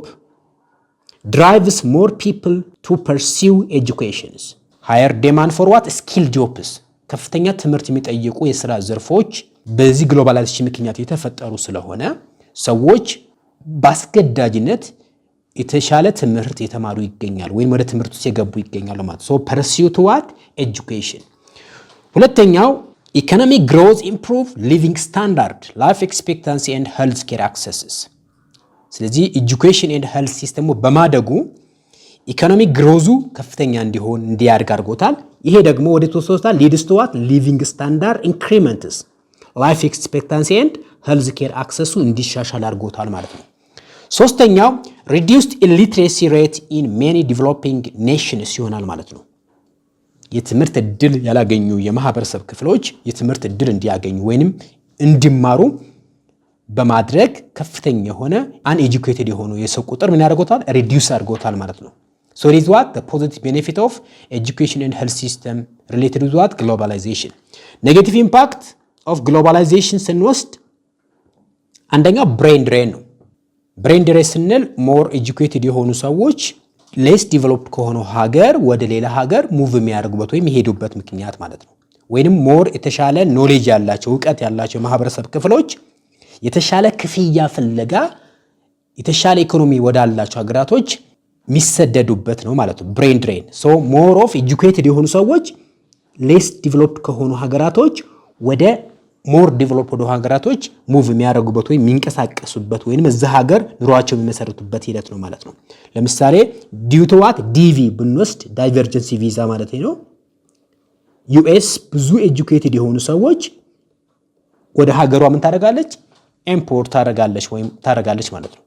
drives more people to pursue educations. higher demand for what skilled jobs ከፍተኛ ትምህርት የሚጠይቁ የሥራ ዘርፎች በዚህ ግሎባላይዜሽን ምክንያት የተፈጠሩ ስለሆነ ሰዎች ባስገዳጅነት የተሻለ ትምህርት የተማሩ ይገኛሉ ወይም ወደ ትምህርት ውስጥ የገቡ ይገኛሉ ማለት so pursue to what education። ሁለተኛው economic growth improve living standard life expectancy and health care accesses። ስለዚህ education and health system በማደጉ ኢኮኖሚክ ግሮዙ ከፍተኛ እንዲሆን እንዲያድግ አድርጎታል። ይሄ ደግሞ ወደ ተወሰነ leads to what living standard increments life expectancy and health care access እንዲሻሻል አድርጎታል ማለት ነው። ሶስተኛው reduced illiteracy rate in many developing nations ይሆናል ማለት ነው። የትምህርት ዕድል ያላገኙ የማህበረሰብ ክፍሎች የትምህርት ዕድል እንዲያገኙ ወይንም እንዲማሩ በማድረግ ከፍተኛ የሆነ uneducated የሆኑ የሰው ቁጥር ምን ያደርጎታል reduce አድርጎታል ማለት ነው። so it is what the positive benefit of education and health system related with what globalization. negative impact of globalization ስንወስድ አንደኛው brain drain ነው። brain drain ስንል more educated የሆኑ ሰዎች less developed ከሆነ ሀገር ወደ ሌላ ሀገር ሙቭ የሚያደርጉበት ወይም የሚሄዱበት ምክንያት ማለት ነው። ወይንም ሞር የተሻለ ኖሌጅ ያላቸው ዕውቀት ያላቸው ማህበረሰብ ክፍሎች የተሻለ ክፍያ ፍለጋ የተሻለ ኢኮኖሚ ወዳላቸው ሀገራቶች የሚሰደዱበት ነው ማለት ነው። ብሬን ድሬን ሶ ሞር ኦፍ ኤጁኬትድ የሆኑ ሰዎች ሌስ ዲቨሎፕድ ከሆኑ ሀገራቶች ወደ ሞር ዲቨሎፕድ ወደ ሀገራቶች ሙቭ የሚያደርጉበት ወይም የሚንቀሳቀሱበት ወይም እዛ ሀገር ኑሯቸው የሚመሰርቱበት ሂደት ነው ማለት ነው። ለምሳሌ ዲዩ ቱ ዋት ዲቪ ብንወስድ ዳይቨርጀንሲ ቪዛ ማለት ነው። ዩኤስ ብዙ ኤጁኬትድ የሆኑ ሰዎች ወደ ሀገሯ ምን ታደርጋለች? ኢምፖርት ታደርጋለች ማለት ነው።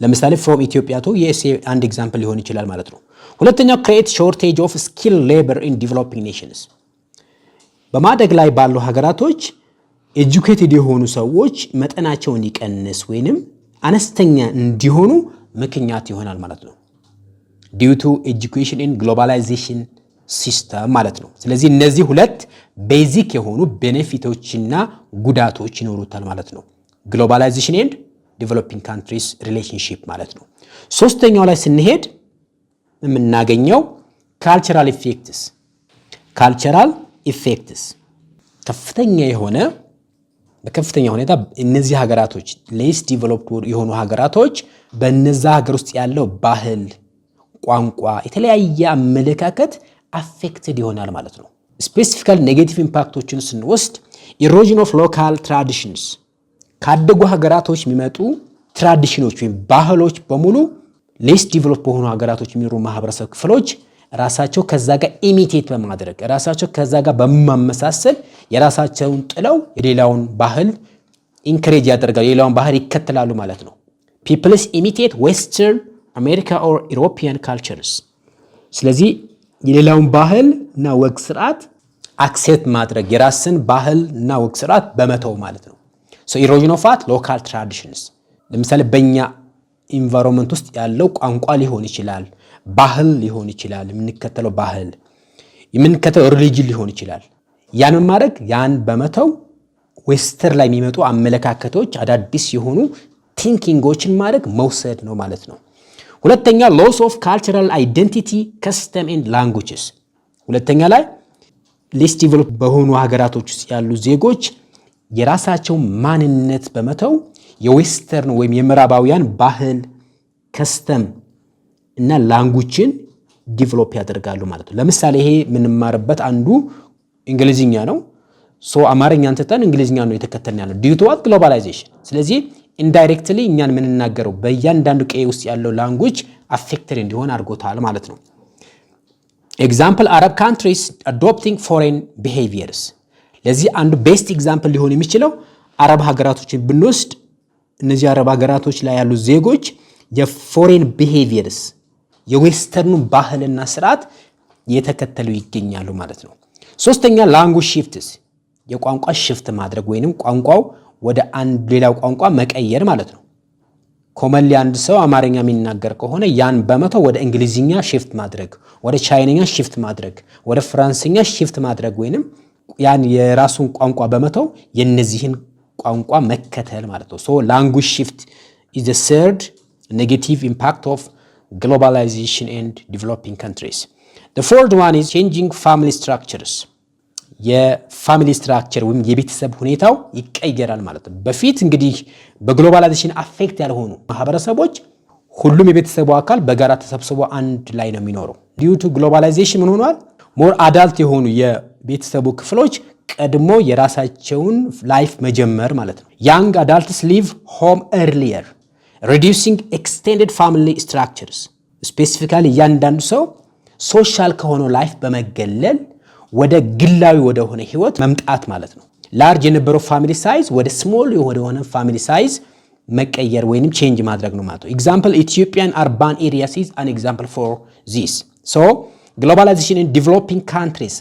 ለምሳሌ ፍሮም ኢትዮጵያ ቱ ዩኤስኤ አንድ ኤግዛምፕል ሊሆን ይችላል ማለት ነው። ሁለተኛው ክሬት ሾርቴጅ ኦፍ ስኪል ሌበር ኢን ዲቨሎፒንግ ኔሽንስ በማደግ ላይ ባሉ ሀገራቶች ኤጁኬትድ የሆኑ ሰዎች መጠናቸውን ይቀንስ ወይንም አነስተኛ እንዲሆኑ ምክንያት ይሆናል ማለት ነው። ዲዩ ቱ ኤጁኬሽን ኢን ግሎባላይዜሽን ሲስተም ማለት ነው። ስለዚህ እነዚህ ሁለት ቤዚክ የሆኑ ቤኔፊቶችና ጉዳቶች ይኖሩታል ማለት ነው። ግሎባላይዜሽን ኤንድ ዲቨሎፒንግ ካንትሪስ ሪሌሽንሺፕ ማለት ነው። ሶስተኛው ላይ ስንሄድ የምናገኘው ካልቸራል ኢፌክትስ ከፍተኛ የሆነ በከፍተኛ ሁኔታ እነዚህ ሀገራቶች ሌስ ዲቨሎፕድ የሆኑ ሀገራቶች በነዛ ሀገር ውስጥ ያለው ባህል፣ ቋንቋ፣ የተለያየ አመለካከት አፌክትድ ይሆናል ማለት ነው። ስፔሲፊካል ኔጌቲቭ ኢምፓክቶችን ስንወስድ ኢሮዥን ኦፍ ሎካል ትራዲሽንስ ካደጉ ሀገራቶች የሚመጡ ትራዲሽኖች ወይም ባህሎች በሙሉ ሌስ ዲቨሎፕ በሆኑ ሀገራቶች የሚኖሩ ማህበረሰብ ክፍሎች ራሳቸው ከዛ ጋር ኢሚቴት በማድረግ ራሳቸው ከዛ ጋር በማመሳሰል የራሳቸውን ጥለው የሌላውን ባህል ኢንከሬጅ ያደርጋሉ፣ የሌላውን ባህል ይከተላሉ ማለት ነው። ፒፕልስ ኢሚቴት ዌስተርን አሜሪካ ኦር ኢሮፒያን ካልቸርስ። ስለዚህ የሌላውን ባህል እና ወግ ስርዓት አክሴፕት ማድረግ የራስን ባህል እና ወግ ስርዓት በመተው ማለት ነው። ሶ ኢሮዥን ኦፍ ሎካል ትራዲሽንስ ለምሳሌ በእኛ ኢንቫይሮንመንት ውስጥ ያለው ቋንቋ ሊሆን ይችላል፣ ባህል ሊሆን ይችላል፣ የምንከተለው ባህል የምንከተለው ሪሊጅን ሊሆን ይችላል። ያንን ማድረግ ያን በመተው ዌስተር ላይ የሚመጡ አመለካከቶች አዳዲስ የሆኑ ቲንኪንጎችን ማድረግ መውሰድ ነው ማለት ነው። ሁለተኛ ሎስ ኦፍ ካልቸራል አይደንቲቲ ከስተም ኤንድ ላንጉጅስ። ሁለተኛ ላይ ሌስ ዲቨሎፕ በሆኑ ሀገራቶች ውስጥ ያሉ ዜጎች የራሳቸው ማንነት በመተው የዌስተርን ወይም የምዕራባውያን ባህል ከስተም እና ላንጉጅን ዲቨሎፕ ያደርጋሉ ማለት ነው። ለምሳሌ ይሄ የምንማርበት አንዱ እንግሊዝኛ ነው። ሶ አማርኛን ትተን እንግሊዝኛ ነው የተከተልን ያለው ዲዩ ቱ ዋት ግሎባላይዜሽን። ስለዚህ ኢንዳይሬክትሊ እኛን የምንናገረው በእያንዳንዱ ቀይ ውስጥ ያለው ላንጉጅ አፌክትድ እንዲሆን አድርጎታል ማለት ነው። ኤግዛምፕል አረብ ካንትሪስ አዶፕቲንግ ፎሬን ቢሄቪየርስ። ለዚህ አንዱ ቤስት ኤግዛምፕል ሊሆን የሚችለው አረብ ሀገራቶችን ብንወስድ እነዚህ አረብ ሀገራቶች ላይ ያሉ ዜጎች የፎሬን ቢሄቪየርስ የዌስተርኑ ባህልና ስርዓት የተከተሉ ይገኛሉ ማለት ነው። ሶስተኛ ላንጉጅ ሺፍትስ የቋንቋ ሽፍት ማድረግ ወይንም ቋንቋው ወደ አንድ ሌላው ቋንቋ መቀየር ማለት ነው። ኮመንሊ አንድ ሰው አማርኛ የሚናገር ከሆነ ያን በመተው ወደ እንግሊዝኛ ሽፍት ማድረግ፣ ወደ ቻይንኛ ሽፍት ማድረግ፣ ወደ ፍራንስኛ ሽፍት ማድረግ ወይንም ያን የራሱን ቋንቋ በመተው የነዚህን ቋንቋ መከተል ማለት ነው። ሶ ላንጉጅ ሽፍት is the third negative impact of globalization and developing countries. The fourth one is changing family structures. የፋሚሊ ስትራክቸር ወይም የቤተሰብ ሁኔታው ይቀየራል ማለት ነው። በፊት እንግዲህ በግሎባላይዜሽን አፌክት ያልሆኑ ማህበረሰቦች ሁሉም የቤተሰቡ አካል በጋራ ተሰብስቦ አንድ ላይ ነው የሚኖረው። ዲዩ ቱ ግሎባላይዜሽን ምን ሆኗል? ሞር አዳልት የሆኑ የቤተሰቡ ክፍሎች ቀድሞ የራሳቸውን ላይፍ መጀመር ማለት ነው። ያንግ አዳልትስ ሊቭ ሆም ኤርሊየር reducing extended family structures. ስፔሲፊካሊ እያንዳንዱ ሰው ሶሻል ከሆነው ላይፍ በመገለል ወደ ግላዊ ወደ ሆነ ህይወት መምጣት ማለት ነው። ላርጅ የነበረው ፋሚሊ ሳይዝ ወደ ስሞል ወደ ሆነ ፋሚሊ ሳይዝ መቀየር ወይንም ቼንጅ ማድረግ ነው ማለት ነው። ኤግዛምፕል ኢትዮጵያን አርባን ኤሪያስ ኢዝ አን ኤግዛምፕል ፎር ዚስ። ሶ ግሎባላይዜሽን ኢን ዲቨሎፒንግ ካንትሪስ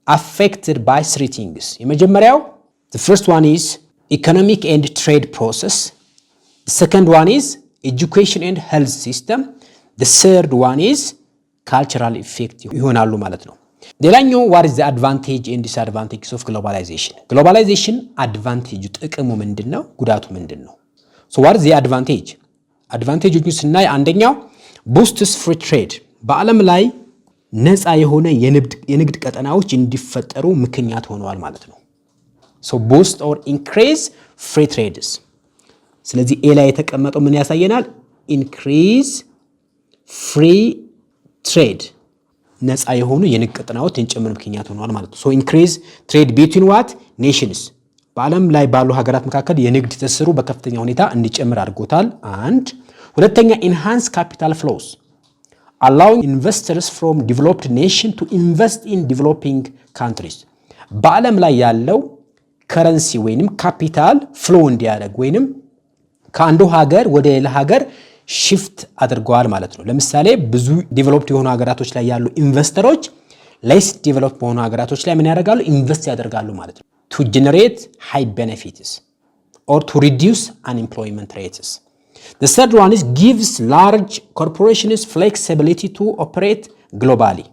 affected by three things. የመጀመሪያው the first one is economic and trade process. The second one is education and health system. The third one is cultural effect ይሆናሉ ማለት ነው። ሌላኛው what is the advantage and disadvantages of globalization? ግሎባላይዜሽን አድቫንቴጁ ጥቅሙ ምንድነው? ጉዳቱ ምንድነው? So what is the advantage? አድቫንቴጆቹን ስናይ አንደኛው boosts free trade በዓለም ላይ ነፃ የሆነ የንግድ ቀጠናዎች እንዲፈጠሩ ምክንያት ሆነዋል ማለት ነው። so boost or increase free trades ስለዚህ ኤ ላይ የተቀመጠው ምን ያሳየናል? increase free trade ነፃ የሆኑ የንግድ ቀጠናዎች እንጨምር ምክንያት ሆነዋል ማለት ነው። so increase trade between what nations በዓለም ላይ ባሉ ሀገራት መካከል የንግድ ትስስሩ በከፍተኛ ሁኔታ እንዲጨምር አድርጎታል። አንድ ሁለተኛ enhance capital flows allowing investors from developed nation to invest in developing countries በዓለም ላይ ያለው ከረንሲ ወይንም ካፒታል ፍሎ እንዲያደርግ ወይንም ከአንዱ ሀገር ወደ ሌላ ሀገር ሽፍት አድርገዋል ማለት ነው። ለምሳሌ ብዙ ዴቨሎፕድ የሆኑ ሀገራቶች ላይ ያሉ ኢንቨስተሮች ሌስ ዴቨሎፕ በሆኑ ሀገራቶች ላይ ምን ያደርጋሉ? ኢንቨስት ያደርጋሉ ማለት ነው። to generate high benefits or to reduce unemployment rates. The third one is gives large corporations flexibility to operate globally.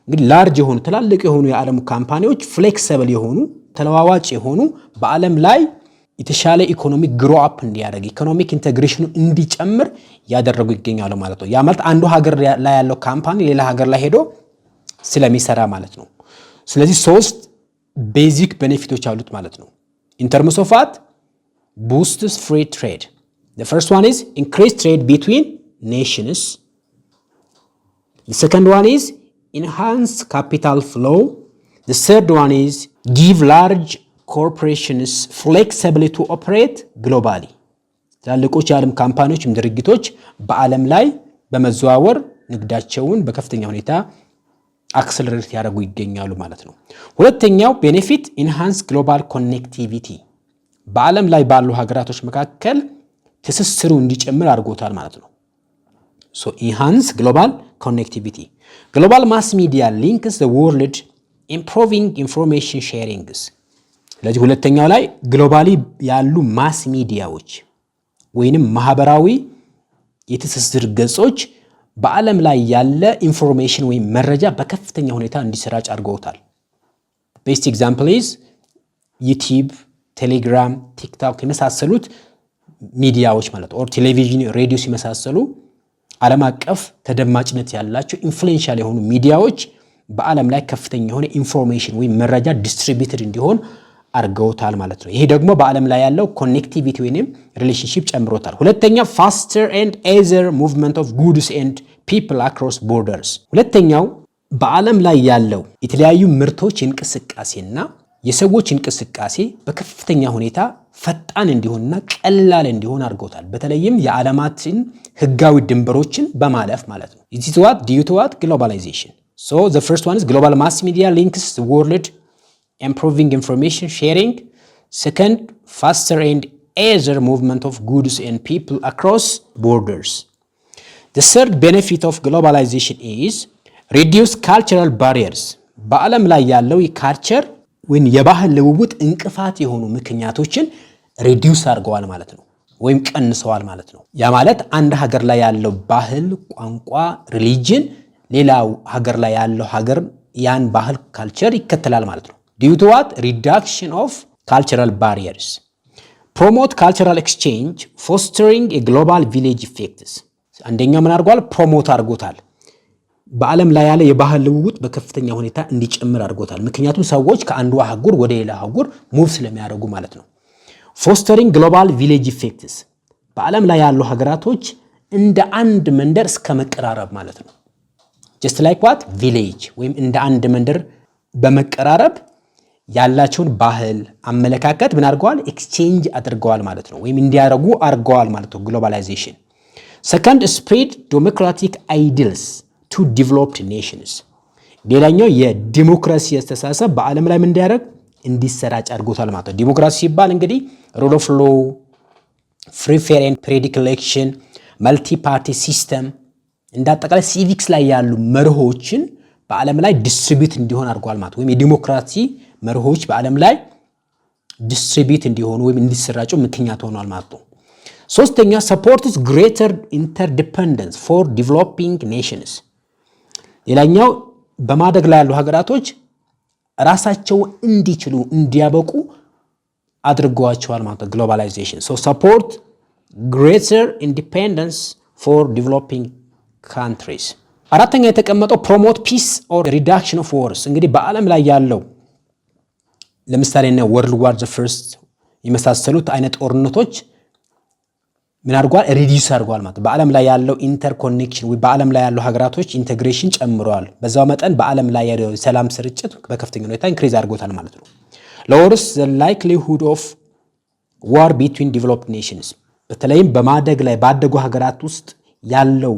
እንግዲህ ላርጅ የሆኑ ትላልቅ የሆኑ የዓለም ካምፓኒዎች ፍሌክሲብል የሆኑ ተለዋዋጭ የሆኑ በዓለም ላይ የተሻለ ኢኮኖሚክ ግሮ አፕ እንዲያደርግ ኢኮኖሚክ ኢንተግሬሽኑ እንዲጨምር ያደረጉ ይገኛሉ ማለት ነው። ያ ማለት አንዱ ሀገር ላይ ያለው ካምፓኒ ሌላ ሀገር ላይ ሄዶ ስለሚሰራ ማለት ነው። ስለዚህ ሶስት ቤዚክ ቤኔፊቶች አሉት ማለት ነው። in terms of what boosts free trade. The first one is increase trade between nations. The second one is enhance capital flow. The third one is give large corporations flexibility to operate globally. ትላልቆች የዓለም ካምፓኒዎችም ድርጅቶች በዓለም ላይ በመዘዋወር ንግዳቸውን በከፍተኛ ሁኔታ አክሰለሬት ያደርጉ ይገኛሉ ማለት ነው። ሁለተኛው ቤኔፊት ኢንሃንስ ግሎባል ኮኔክቲቪቲ በዓለም ላይ ባሉ ሀገራቶች መካከል ትስስሩ እንዲጨምር አድርጎታል ማለት ነው። so enhance global connectivity. Global mass media links the world improving information sharing. ስለዚህ ሁለተኛው ላይ ግሎባሊ ያሉ ማስ ሚዲያዎች ወይንም ማህበራዊ የትስስር ገጾች በዓለም ላይ ያለ ኢንፎርሜሽን ወይም መረጃ በከፍተኛ ሁኔታ እንዲሰራጭ አድርገውታል። ቤስት ኤግዛምፕል ኢዝ ዩቲዩብ፣ ቴሌግራም፣ ቲክቶክ የመሳሰሉት ሚዲያዎች ማለት ኦር ቴሌቪዥን፣ ሬዲዮ የመሳሰሉ ዓለም አቀፍ ተደማጭነት ያላቸው ኢንፍሉዌንሻል የሆኑ ሚዲያዎች በዓለም ላይ ከፍተኛ የሆነ ኢንፎርሜሽን ወይም መረጃ ዲስትሪቢዩትድ እንዲሆን አድርገውታል ማለት ነው። ይሄ ደግሞ በዓለም ላይ ያለው ኮኔክቲቪቲ ወይንም ሪሌሽንሺፕ ጨምሮታል። ሁለተኛ faster and easier movement of goods and people across borders። ሁለተኛው በዓለም ላይ ያለው የተለያዩ ምርቶች እንቅስቃሴና የሰዎች እንቅስቃሴ በከፍተኛ ሁኔታ ፈጣን እንዲሆንና ቀላል እንዲሆን አድርገውታል። በተለይም የዓለማትን ህጋዊ ድንበሮችን በማለፍ ማለት ነው። It is what due to what globalization. So the first one is global mass media links the world improving information sharing. Second, faster and easier movement of goods and people across borders. The third benefit of globalization is reduce cultural barriers. በዓለም ላይ ያለው የካልቸር ወይም የባህል ልውውጥ እንቅፋት የሆኑ ምክንያቶችን ሪዲዩስ አድርገዋል ማለት ነው ወይም ቀንሰዋል ማለት ነው። ያ ማለት አንድ ሀገር ላይ ያለው ባህል፣ ቋንቋ፣ ሪሊጅን ሌላው ሀገር ላይ ያለው ሀገር ያን ባህል ካልቸር ይከተላል ማለት ነው። Due to what? Reduction of cultural barriers. Promote cultural exchange, fostering a global village effect. አንደኛው ምን አድርጓል? ፕሮሞት አድርጎታል። በዓለም ላይ ያለ የባህል ልውውጥ በከፍተኛ ሁኔታ እንዲጨምር አድርጎታል። ምክንያቱም ሰዎች ከአንዱ አህጉር ወደ ሌላ አህጉር ሙቭ ስለሚያደርጉ ማለት ነው። Fostering global village effects. በዓለም ላይ ያሉ ሀገራቶች እንደ አንድ መንደር እስከ መቀራረብ ማለት ነው። Just like what? Village ወይም እንደ አንድ መንደር በመቀራረብ ያላቸውን ባህል አመለካከት ምን አድርገዋል? ኤክስቼንጅ አድርገዋል ማለት ነው ወይም እንዲያረጉ አድርገዋል ማለት ነው። ግሎባላይዜሽን። ሰከንድ ስፕሪድ ዴሞክራቲክ አይዲልስ ቱ ዲቨሎፕድ ኔሽንስ። ሌላኛው የዲሞክራሲ አስተሳሰብ በዓለም ላይ ምን እንዲያደርግ እንዲሰራጭ አድርጎታል ማለት ነው። ዲሞክራሲ ሲባል እንግዲህ ሩል ኦፍ ሎው፣ ፍሪ ፌር ኤንድ ፕሬዲክ ኤሌክሽን፣ መልቲ ፓርቲ ሲስተም እንዳጠቃላይ ሲቪክስ ላይ ያሉ መርሆችን በዓለም ላይ ዲስትሪቢዩት እንዲሆን አድርጓል ማለት ወይም የዲሞክራሲ መርሆች በዓለም ላይ ዲስትሪቢዩት እንዲሆኑ ወይም እንዲሰራጩ ምክንያት ሆኗል ማለት ነው። ሶስተኛ supports greater interdependence for developing nations። ሌላኛው በማደግ ላይ ያሉ ሀገራቶች ራሳቸው እንዲችሉ እንዲያበቁ አድርጓቸዋል ማለት ነው። ግሎባላይዜሽን so support greater independence for developing countries. አራተኛ የተቀመጠው ፕሮሞት ፒስ ኦር ሪዳክሽን ኦፍ ዋርስ። እንግዲህ በዓለም ላይ ያለው ለምሳሌ እና ወርልድ ዋር ዘ ፈርስት የመሳሰሉት አይነት ጦርነቶች ምን አድርጓል? ሪዲዩስ አድርጓል ማለት ነው። በዓለም ላይ ያለው ኢንተርኮኔክሽን ወይ በዓለም ላይ ያለው ሀገራቶች ኢንቴግሬሽን ጨምረዋል። በዛው መጠን በዓለም ላይ ያለው ሰላም ስርጭት በከፍተኛ ሁኔታ ኢንክሪዝ አድርጎታል ማለት ነው። lowers the likelihood of war between developed nations። በተለይም በማደግ ላይ ባደጉ ሀገራት ውስጥ ያለው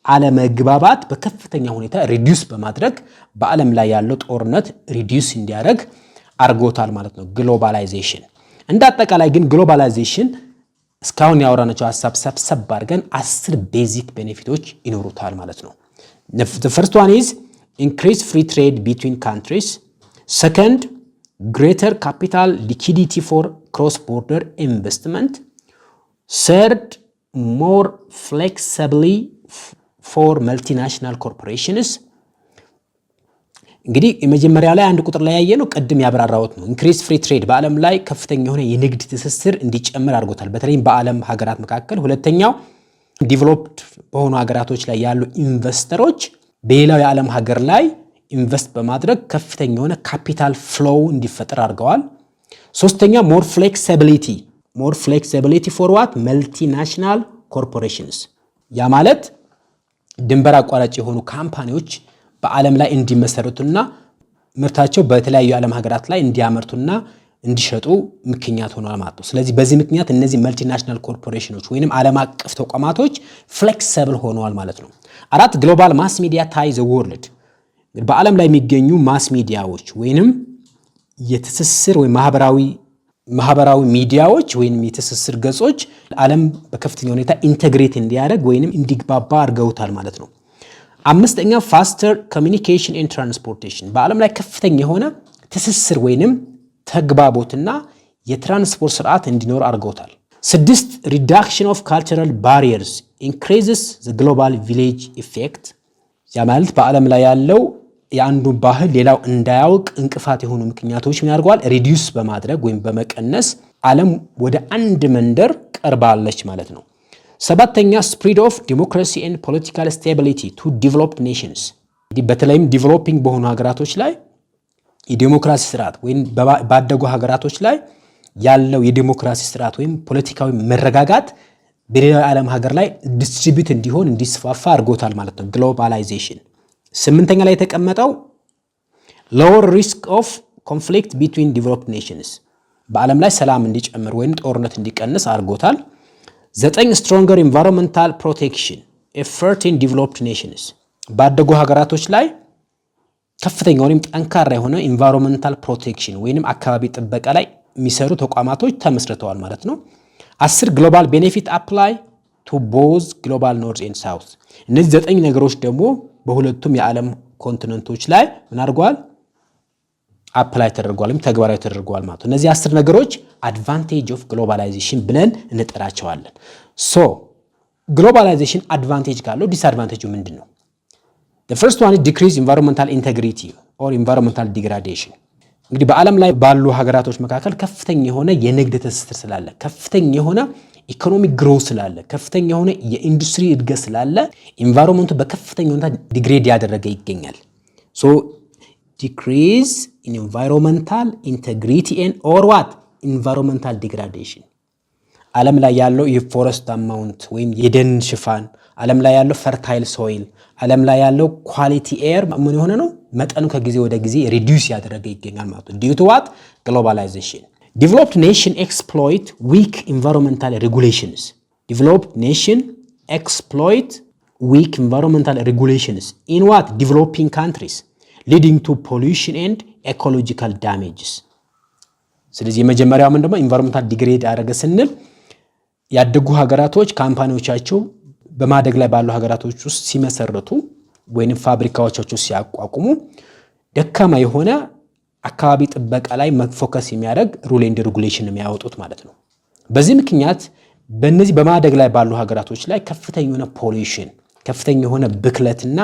አለመግባባት በከፍተኛ ሁኔታ ሪዲዩስ በማድረግ በዓለም ላይ ያለው ጦርነት ሪዲዩስ እንዲያደርግ አድርጎታል ማለት ነው። ግሎባላይዜሽን እንደ አጠቃላይ ግን ግሎባላይዜሽን እስካሁን ያወራናቸው ሐሳብ ሰብሰብ አድርገን 10 ቤዚክ ቤኔፊቶች ይኖሩታል ማለት ነው። the first one is increase free trade between countries. second, greater capital liquidity for cross border investment. third, more flexibly for multinational corporations. እንግዲህ የመጀመሪያው ላይ አንድ ቁጥር ላይ ያየነው ቀድም ያብራራውት ነው። ኢንክሪዝ ፍሪ ትሬድ በዓለም ላይ ከፍተኛ የሆነ የንግድ ትስስር እንዲጨምር አድርጎታል በተለይም በዓለም ሀገራት መካከል። ሁለተኛው ዲቨሎፕድ በሆኑ ሀገራቶች ላይ ያሉ ኢንቨስተሮች በሌላው የዓለም ሀገር ላይ ኢንቨስት በማድረግ ከፍተኛ የሆነ ካፒታል ፍሎው እንዲፈጠር አድርገዋል። ሶስተኛ ሞር ፍሌክሲቢሊቲ ፎር ዋት መልቲናሽናል ኮርፖሬሽንስ። ያ ማለት ድንበር አቋራጭ የሆኑ ካምፓኒዎች በዓለም ላይ እንዲመሰረቱና ምርታቸው በተለያዩ የዓለም ሀገራት ላይ እንዲያመርቱና እንዲሸጡ ምክንያት ሆኗል ማለት ነው። ስለዚህ በዚህ ምክንያት እነዚህ መልቲናሽናል ኮርፖሬሽኖች ወይንም ዓለም አቀፍ ተቋማቶች ፍሌክሲብል ሆነዋል ማለት ነው። አራት ግሎባል ማስ ሚዲያ ታይ ዘ ወርልድ። በዓለም ላይ የሚገኙ ማስ ሚዲያዎች ወይንም የትስስር ወይ ማህበራዊ ሚዲያዎች ወይንም የትስስር ገጾች ዓለም በከፍተኛ ሁኔታ ኢንተግሬት እንዲያደርግ ወይንም እንዲግባባ አድርገውታል ማለት ነው። አምስተኛ ፋስተር ኮሚኒኬሽን ኤንድ ትራንስፖርቴሽን። በዓለም ላይ ከፍተኛ የሆነ ትስስር ወይንም ተግባቦትና የትራንስፖርት ስርዓት እንዲኖር አድርገውታል። ስድስት ሪዳክሽን ኦፍ ካልቸራል ባሪየርስ ኢንክሪዝስ ዘ ግሎባል ቪሌጅ ኢፌክት። ያ ማለት በዓለም ላይ ያለው የአንዱ ባህል ሌላው እንዳያውቅ እንቅፋት የሆኑ ምክንያቶች ምን ያደርገዋል? ሪዲዩስ በማድረግ ወይም በመቀነስ ዓለም ወደ አንድ መንደር ቀርባለች ማለት ነው። ሰባተኛ ስፕሪድ ኦፍ ዲሞክራሲ ኤንድ ፖለቲካል ስቴቢሊቲ ቱ ዲቨሎፕድ ኔሽንስ። በተለይም ዲቨሎፒንግ በሆኑ ሀገራቶች ላይ የዲሞክራሲ ስርዓት ወይም ባደጉ ሀገራቶች ላይ ያለው የዲሞክራሲ ስርዓት ወይም ፖለቲካዊ መረጋጋት በሌላው ዓለም ሀገር ላይ ዲስትሪቢዩት እንዲሆን እንዲስፋፋ አድርጎታል ማለት ነው። ግሎባላይዜሽን። ስምንተኛ ላይ የተቀመጠው ሎወር ሪስክ ኦፍ ኮንፍሊክት ቢትዊን ዲቨሎፕድ ኔሽንስ። በዓለም ላይ ሰላም እንዲጨምር ወይም ጦርነት እንዲቀንስ አድርጎታል። ዘጠኝ ስትሮንገር ኢንቫይሮንመንታል ፕሮቴክሽን ኤፈርት ኢን ዲቨሎፕድ ኔሽንስ። ባደጉ ሀገራቶች ላይ ከፍተኛ ወይም ጠንካራ የሆነ ኢንቫይሮንመንታል ፕሮቴክሽን ወይንም አካባቢ ጥበቃ ላይ የሚሰሩ ተቋማቶች ተመስርተዋል ማለት ነው። 10 ግሎባል ቤኔፊት አፕላይ ቱ ቦዝ ግሎባል ኖርዝ ኤንድ ሳውት። እነዚህ 9 ነገሮች ደግሞ በሁለቱም የዓለም ኮንቲነንቶች ላይ ምን አድርገዋል? አፕላይ ተደርጓል ወይም ተግባራዊ ተደርጓል ማለት ነው። እነዚህ 10 ነገሮች አድቫንቴጅ ኦፍ ግሎባላይዜሽን ብለን እንጠራቸዋለን። ሶ ግሎባላይዜሽን አድቫንቴጅ ካለው ዲስአድቫንቴጁ ምንድን ነው? the first one is decrease environmental integrity or environmental degradation። እንግዲህ በዓለም ላይ ባሉ ሀገራቶች መካከል ከፍተኛ የሆነ የንግድ ትስስር ስላለ፣ ከፍተኛ የሆነ ኢኮኖሚክ ግሮዝ ስላለ፣ ከፍተኛ የሆነ የኢንዱስትሪ እድገት ስላለ ኢንቫይሮንመንቱ በከፍተኛ ሁኔታ ዲግሬድ ያደረገ ይገኛል። ሶ decrease in environmental integrity and or what environmental degradation። ዓለም ላይ ያለው የፎረስት አማውንት ወይም የደን ሽፋን፣ ዓለም ላይ ያለው ፈርታይል ሶይል፣ ዓለም ላይ ያለው ኳሊቲ ኤር ምን የሆነ ነው? መጠኑ ከጊዜ ወደ ጊዜ ሪዲዩስ ያደረገ ይገኛል ማለት ነው። due to what globalization። developed nation exploit weak environmental regulations። developed nation exploit weak environmental regulations in what developing countries leading to pollution and ecological damages። ስለዚህ የመጀመሪያው ምን ደግሞ ኢንቫይሮንመንታል ዲግሬድ ያደረገ ስንል ያደጉ ሀገራቶች ካምፓኒዎቻቸው በማደግ ላይ ባሉ ሀገራቶች ውስጥ ሲመሰረቱ ወይንም ፋብሪካዎቻቸው ሲያቋቁሙ ደካማ የሆነ አካባቢ ጥበቃ ላይ ፎከስ የሚያደርግ ሩል ኤንድ ሬጉሌሽን የሚያወጡት ማለት ነው። በዚህ ምክንያት በእነዚህ በማደግ ላይ ባሉ ሀገራቶች ላይ ከፍተኛ የሆነ ፖሊዩሽን፣ ከፍተኛ የሆነ ብክለትና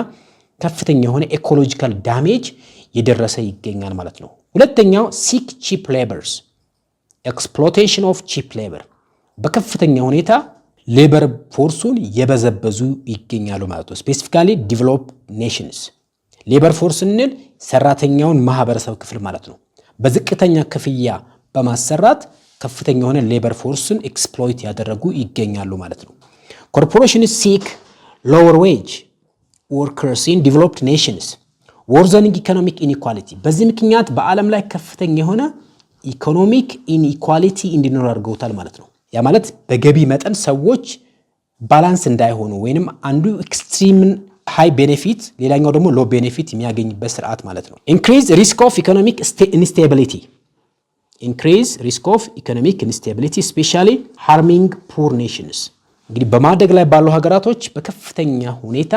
ከፍተኛ የሆነ ኢኮሎጂካል ዳሜጅ የደረሰ ይገኛል ማለት ነው። ሁለተኛው ሲክ ቺፕ ሌበርስ ኤክስፕሎይቴሽን ኦፍ ቺፕ ሌበር። በከፍተኛ ሁኔታ ሌበር ፎርሱን የበዘበዙ ይገኛሉ ማለት ነው። ስፔሲፊካሊ ዲቨሎፕድ ኔሽንስ ሌበር ፎርስ ስንል ሰራተኛውን ማህበረሰብ ክፍል ማለት ነው። በዝቅተኛ ክፍያ በማሰራት ከፍተኛ የሆነ ሌበር ፎርስን ኤክስፕሎይት ያደረጉ ይገኛሉ ማለት ነው። ኮርፖሬሽንስ ሲክ ሎወር ዌጅ ወርከርስ ኢን ዲቨሎፕድ ኔሽንስ ወርዘኒንግ ኢኮኖሚክ ኢንኢኳሊቲ። በዚህ ምክንያት በዓለም ላይ ከፍተኛ የሆነ ኢኮኖሚክ ኢንኢኳሊቲ እንዲኖር አድርገውታል ማለት ነው። ያ ማለት በገቢ መጠን ሰዎች ባላንስ እንዳይሆኑ ወይንም አንዱ ኤክስትሪም ሃይ ቤኔፊት ሌላኛው ደግሞ ሎ ቤኔፊት የሚያገኝበት ስርዓት ማለት ነው። ኢንክሪዝ ሪስክ ኦፍ ኢኮኖሚክ ኢንስቴቢሊቲ ኢንክሪዝ ሪስክ ኦፍ ኢኮኖሚክ ኢንስቴቢሊቲ ስፔሻሊ ሃርሚንግ ፑር ኔሽንስ። እንግዲህ በማደግ ላይ ባሉ ሀገራቶች በከፍተኛ ሁኔታ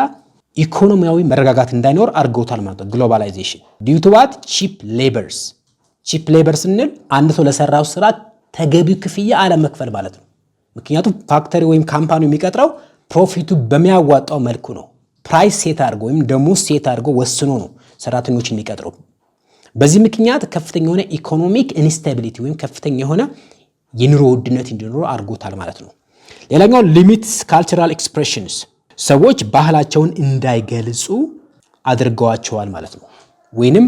ኢኮኖሚያዊ መረጋጋት እንዳይኖር አድርገውታል ማለት ነው። ግሎባላይዜሽን ዲዩ ቱ ዋት ቺፕ ሌበርስ። ቺፕ ሌበር ስንል አንድ ሰው ለሰራው ስራ ተገቢው ክፍያ አለመክፈል ማለት ነው። ምክንያቱም ፋክተሪ ወይም ካምፓኒው የሚቀጥረው ፕሮፊቱ በሚያዋጣው መልኩ ነው። ፕራይስ ሴት አድርጎ ወይም ደሞዝ ሴት አድርጎ ወስኖ ነው ሰራተኞችን የሚቀጥረው። በዚህ ምክንያት ከፍተኛ የሆነ ኢኮኖሚክ ኢንስታቢሊቲ ወይም ከፍተኛ የሆነ የኑሮ ውድነት እንዲኖር አድርጎታል ማለት ነው። ሌላኛው ሊሚትስ ካልቸራል ኤክስፕሬሽንስ ሰዎች ባህላቸውን እንዳይገልጹ አድርገዋቸዋል ማለት ነው። ወይንም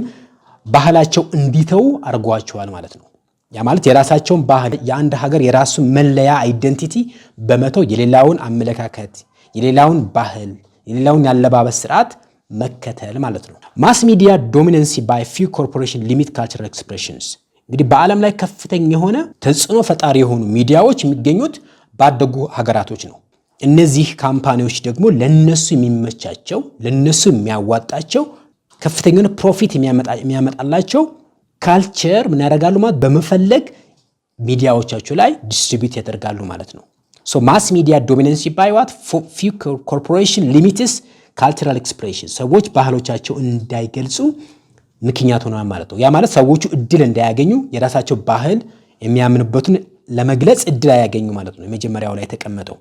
ባህላቸው እንዲተው አድርገዋቸዋል ማለት ነው። ያ ማለት የራሳቸውን ባህል የአንድ ሀገር የራሱ መለያ አይደንቲቲ በመተው የሌላውን አመለካከት፣ የሌላውን ባህል፣ የሌላውን ያለባበስ ስርዓት መከተል ማለት ነው። ማስ ሚዲያ ዶሚናንሲ ባይ ፊው ኮርፖሬሽን ሊሚት ካልቸራል ኤክስፕሬሽንስ። እንግዲህ በዓለም ላይ ከፍተኛ የሆነ ተጽዕኖ ፈጣሪ የሆኑ ሚዲያዎች የሚገኙት ባደጉ ሀገራቶች ነው። እነዚህ ካምፓኒዎች ደግሞ ለነሱ የሚመቻቸው ለነሱ የሚያዋጣቸው ከፍተኛ የሆነ ፕሮፊት የሚያመጣላቸው ካልቸር ምን ያደርጋሉ ማለት በመፈለግ ሚዲያዎቻቸው ላይ ዲስትሪቢዩት ያደርጋሉ ማለት ነው። ሶ ማስ ሚዲያ ዶሚናንሲ ባይ ዋት ፊው ኮርፖሬሽን ሊሚትስ ካልቸራል ኤክስፕሬሽን ሰዎች ባህሎቻቸው እንዳይገልጹ ምክንያት ሆኗል ማለት ነው። ያ ማለት ሰዎቹ እድል እንዳያገኙ የራሳቸው ባህል የሚያምኑበትን ለመግለጽ እድል አያገኙ ማለት ነው። የመጀመሪያው ላይ የተቀመጠው።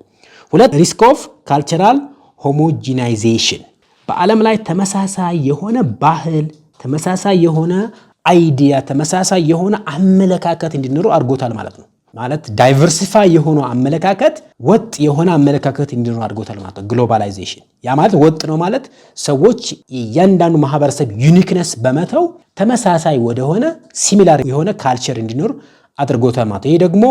ሁለት ሪስክ ኦፍ ካልቸራል ሆሞጂናይዜሽን በዓለም ላይ ተመሳሳይ የሆነ ባህል፣ ተመሳሳይ የሆነ አይዲያ፣ ተመሳሳይ የሆነ አመለካከት እንዲኖሩ አድርጎታል ማለት ነው። ማለት ዳይቨርሲፋይ የሆነ አመለካከት ወጥ የሆነ አመለካከት እንዲኖር አድርጎታል ማለት ነው። ግሎባላይዜሽን ያ ማለት ወጥ ነው ማለት ሰዎች እያንዳንዱ ማህበረሰብ ዩኒክነስ በመተው ተመሳሳይ ወደሆነ ሲሚላር የሆነ ካልቸር እንዲኖር አድርጎታል ማለት ነው። ይሄ ደግሞ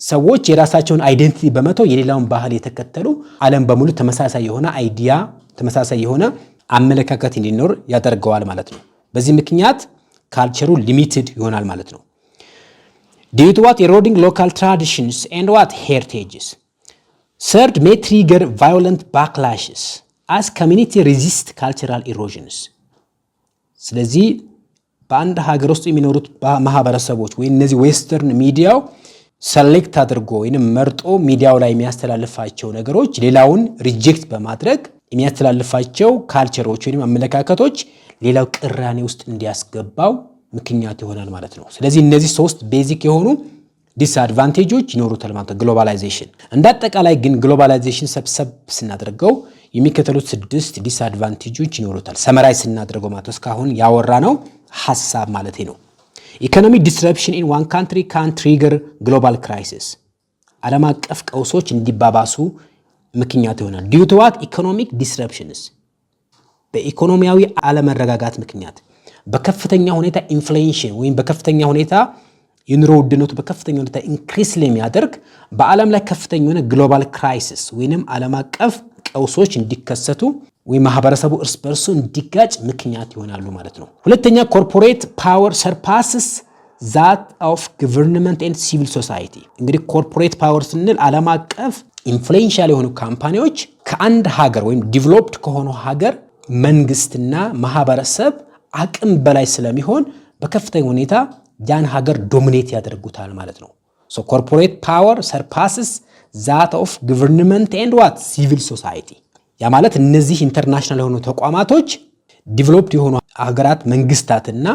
ሰዎች የራሳቸውን አይዴንቲቲ በመተው የሌላውን ባህል የተከተሉ ዓለም በሙሉ ተመሳሳይ የሆነ አይዲያ፣ ተመሳሳይ የሆነ አመለካከት እንዲኖር ያደርገዋል ማለት ነው። በዚህ ምክንያት ካልቸሩ ሊሚትድ ይሆናል ማለት ነው። Due to what eroding local traditions and what heritages. Third, may trigger violent backlashes as community resist cultural erosions. ስለዚህ በአንድ ሀገር ውስጥ የሚኖሩት ማህበረሰቦች ወይ እነዚህ ዌስተርን ሚዲያው ሰሌክት አድርጎ ወይንም መርጦ ሚዲያው ላይ የሚያስተላልፋቸው ነገሮች ሌላውን ሪጀክት በማድረግ የሚያስተላልፋቸው ካልቸሮች ወይንም አመለካከቶች ሌላው ቅራኔ ውስጥ እንዲያስገባው ምክንያት ይሆናል ማለት ነው። ስለዚህ እነዚህ ሶስት ቤዚክ የሆኑ ዲስአድቫንቴጆች ይኖሩታል ማለት ነው ግሎባላይዜሽን። እንዳጠቃላይ ግን ግሎባላይዜሽን ሰብሰብ ስናደርገው የሚከተሉት 6 ዲስአድቫንቴጆች ይኖሩታል። ሰመራይዝ ስናደርገው ማለት እስካሁን ያወራ ነው ሐሳብ ማለት ነው። ኢኮኖሚክ ዲስረፕሽን ኢን ዋን ካንትሪ ካን ትሪገር ግሎባል ክራይሲስ ዓለም አቀፍ ቀውሶች እንዲባባሱ ምክንያት ይሆናል። ዲዩ ቱ ዋት ኢኮኖሚክ ዲስረፕሽንስ በኢኮኖሚያዊ አለመረጋጋት ምክንያት በከፍተኛ ሁኔታ ኢንፍሌሽን ወይም በከፍተኛ ሁኔታ የኑሮ ውድነቱ በከፍተኛ ሁኔታ ኢንክሪስ ለሚያደርግ በዓለም ላይ ከፍተኛ የሆነ ግሎባል ክራይሲስ ወይንም ዓለም አቀፍ ቀውሶች እንዲከሰቱ ወይ ማህበረሰቡ እርስ በርሱ እንዲጋጭ ምክንያት ይሆናሉ ማለት ነው። ሁለተኛ ኮርፖሬት ፓወር ሰርፓስስ ዛት ኦፍ ገቨርንመንት ኤንድ ሲቪል ሶሳይቲ። እንግዲህ ኮርፖሬት ፓወር ስንል ዓለም አቀፍ ኢንፍሉዌንሻል የሆኑ ካምፓኒዎች ከአንድ ሀገር ወይም ዲቨሎፕድ ከሆነ ሀገር መንግስትና ማህበረሰብ አቅም በላይ ስለሚሆን በከፍተኛ ሁኔታ ያን ሀገር ዶሚኔት ያደርጉታል ማለት ነው። ሶ ኮርፖሬት ፓወር ሰርፓስስ ዛት ኦፍ ገቨርንመንት ኤንድ ዋት ሲቪል ሶሳይቲ። ያ ማለት እነዚህ ኢንተርናሽናል የሆኑ ተቋማቶች ዲቨሎፕድ የሆኑ ሀገራት መንግስታትና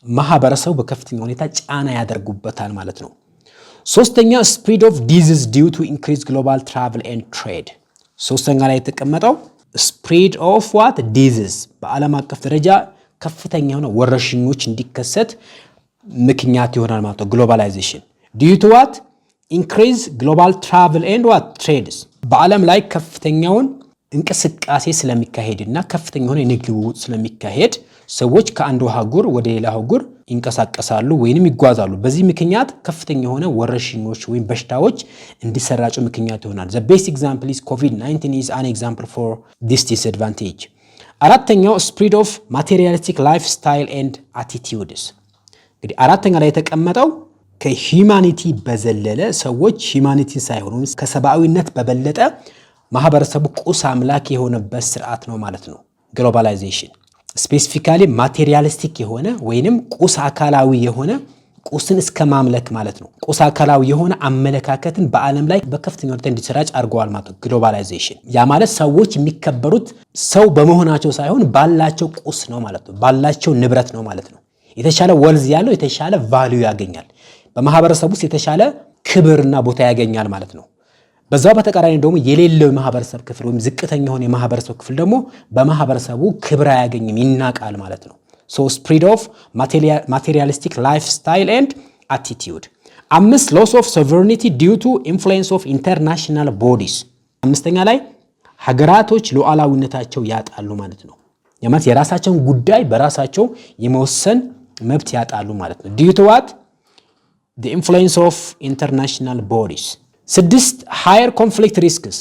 ማህበረሰቡ በከፍተኛ ሁኔታ ጫና ያደርጉበታል ማለት ነው። ሶስተኛ ስፕሪድ ኦፍ ዲዚዝ ዲዩ ቱ ኢንክሪዝ ግሎባል ትራቨል ኤንድ ትሬድ። ሶስተኛ ላይ የተቀመጠው ስፕሪድ ኦፍ ዋት ዲዚዝ በዓለም አቀፍ ደረጃ ከፍተኛ የሆነ ወረርሽኞች እንዲከሰት ምክንያት ይሆናል ማለት ነው። ግሎባላይዜሽን ዲዩ ቱ ዋት ኢንክሪዝ ግሎባል ትራቨል ኤንድ ዋት ትሬድስ በዓለም ላይ ከፍተኛውን እንቅስቃሴ ስለሚካሄድና ከፍተኛውን የንግድ ልውውጥ ስለሚካሄድ ሰዎች ከአንዱ አህጉር ወደ ሌላ አህጉር ይንቀሳቀሳሉ ወይንም ይጓዛሉ። በዚህ ምክንያት ከፍተኛ የሆነ ወረርሽኞች ወይም በሽታዎች እንዲሰራጩ ምክንያት ይሆናል። The best example is COVID-19 is an example for this disadvantage. አራተኛው spread of materialistic lifestyle and attitudes። እንግዲህ አራተኛ ላይ የተቀመጠው ከሂዩማኒቲ በዘለለ ሰዎች ሂዩማኒቲ ሳይሆኑ ከሰብአዊነት በበለጠ ማህበረሰቡ ቁስ አምላክ የሆነበት ስርዓት ነው ማለት ነው። ግሎባላይዜሽን ስፔሲፊካሊ ማቴሪያሊስቲክ የሆነ ወይንም ቁስ አካላዊ የሆነ ቁስን እስከ ማምለክ ማለት ነው። ቁስ አካላዊ የሆነ አመለካከትን በዓለም ላይ በከፍተኛ ሁኔታ እንዲሰራጭ አድርገዋል ማለት ነው። ግሎባላይዜሽን ያ ማለት ሰዎች የሚከበሩት ሰው በመሆናቸው ሳይሆን ባላቸው ቁስ ነው ማለት ነው። ባላቸው ንብረት ነው ማለት ነው። የተሻለ ወልዝ ያለው የተሻለ ቫልዩ ያገኛል። በማህበረሰቡ ውስጥ የተሻለ ክብርና ቦታ ያገኛል ማለት ነው። በዛው በተቃራኒ ደግሞ የሌለው የማህበረሰብ ክፍል ወይም ዝቅተኛ የሆነ የማህበረሰብ ክፍል ደግሞ በማህበረሰቡ ክብር አያገኝም፣ ይናቃል ማለት ነው። So spread of materialistic lifestyle and attitude. 5 loss of sovereignty due to influence of international bodies. አምስተኛ ላይ ሀገራቶች ሉዓላዊነታቸው ያጣሉ ማለት ነው። ማለት የራሳቸውን ጉዳይ በራሳቸው የመወሰን መብት ያጣሉ ማለት ነው። due to what? The influence of international bodies. 6 higher conflict risks.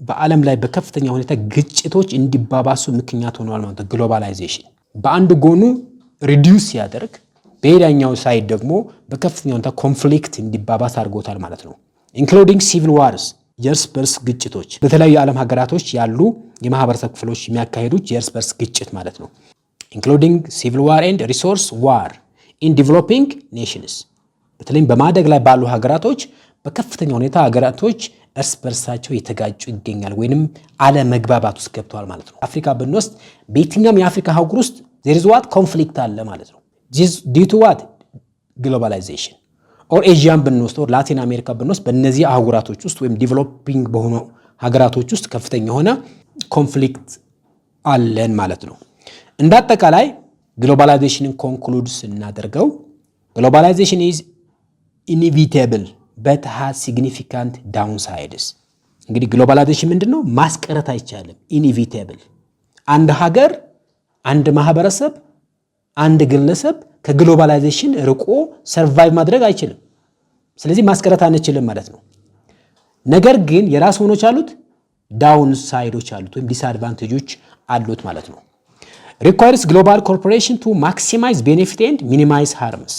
በዓለም ላይ በከፍተኛ ሁኔታ ግጭቶች እንዲባባሱ ምክንያት ሆነዋል ማለት ነው። ግሎባላይዜሽን በአንድ ጎኑ ሪዲዩስ ያደርግ በሌላኛው ሳይድ ደግሞ በከፍተኛ ሁኔታ ኮንፍሊክት እንዲባባስ አድርጎታል ማለት ነው። ኢንክሉዲንግ ሲቪል ዋርስ የእርስ በርስ ግጭቶች በተለያዩ የዓለም ሀገራቶች ያሉ የማህበረሰብ ክፍሎች የሚያካሂዱት የእርስ በርስ ግጭት ማለት ነው። ኢንክሉዲንግ ሲቪል ዋር ኤንድ ሪሶርስ ዋር ኢን ዲቨሎፒንግ ኔሽንስ በተለይም በማደግ ላይ ባሉ ሀገራቶች በከፍተኛ ሁኔታ ሀገራቶች እርስ በርሳቸው የተጋጩ ይገኛል ወይንም አለመግባባት ውስጥ ገብተዋል ማለት ነው። አፍሪካ ብንወስድ በየትኛውም የአፍሪካ አህጉር ውስጥ there is what ኮንፍሊክት አለ ማለት ነው። due to what ግሎባላይዜሽን ኦር ኤዥያን ብንወስድ ኦር ላቲን አሜሪካ ብንወስድ በእነዚህ አህጉራቶች ውስጥ ወይም ዲቨሎፒንግ በሆኑ ሀገራቶች ውስጥ ከፍተኛ የሆነ ኮንፍሊክት አለን ማለት ነው። እንዳጠቃላይ ግሎባላይዜሽንን ኮንክሉድ ስናደርገው ግሎባላይዜሽን is inevitable but has significant downsides. እንግዲህ ግሎባላይዜሽን ምንድነው? ማስቀረት አይቻልም። ኢንኢቪቴብል አንድ ሀገር፣ አንድ ማህበረሰብ፣ አንድ ግለሰብ ከግሎባላይዜሽን ርቆ ሰርቫይቭ ማድረግ አይችልም። ስለዚህ ማስቀረት አንችልም ማለት ነው። ነገር ግን የራስ ሆኖች አሉት፣ ዳውን ሳይዶች አሉት ወይም ዲስአድቫንቴጆች አሉት ማለት ነው። requires global cooperation to maximize benefit and minimize harms.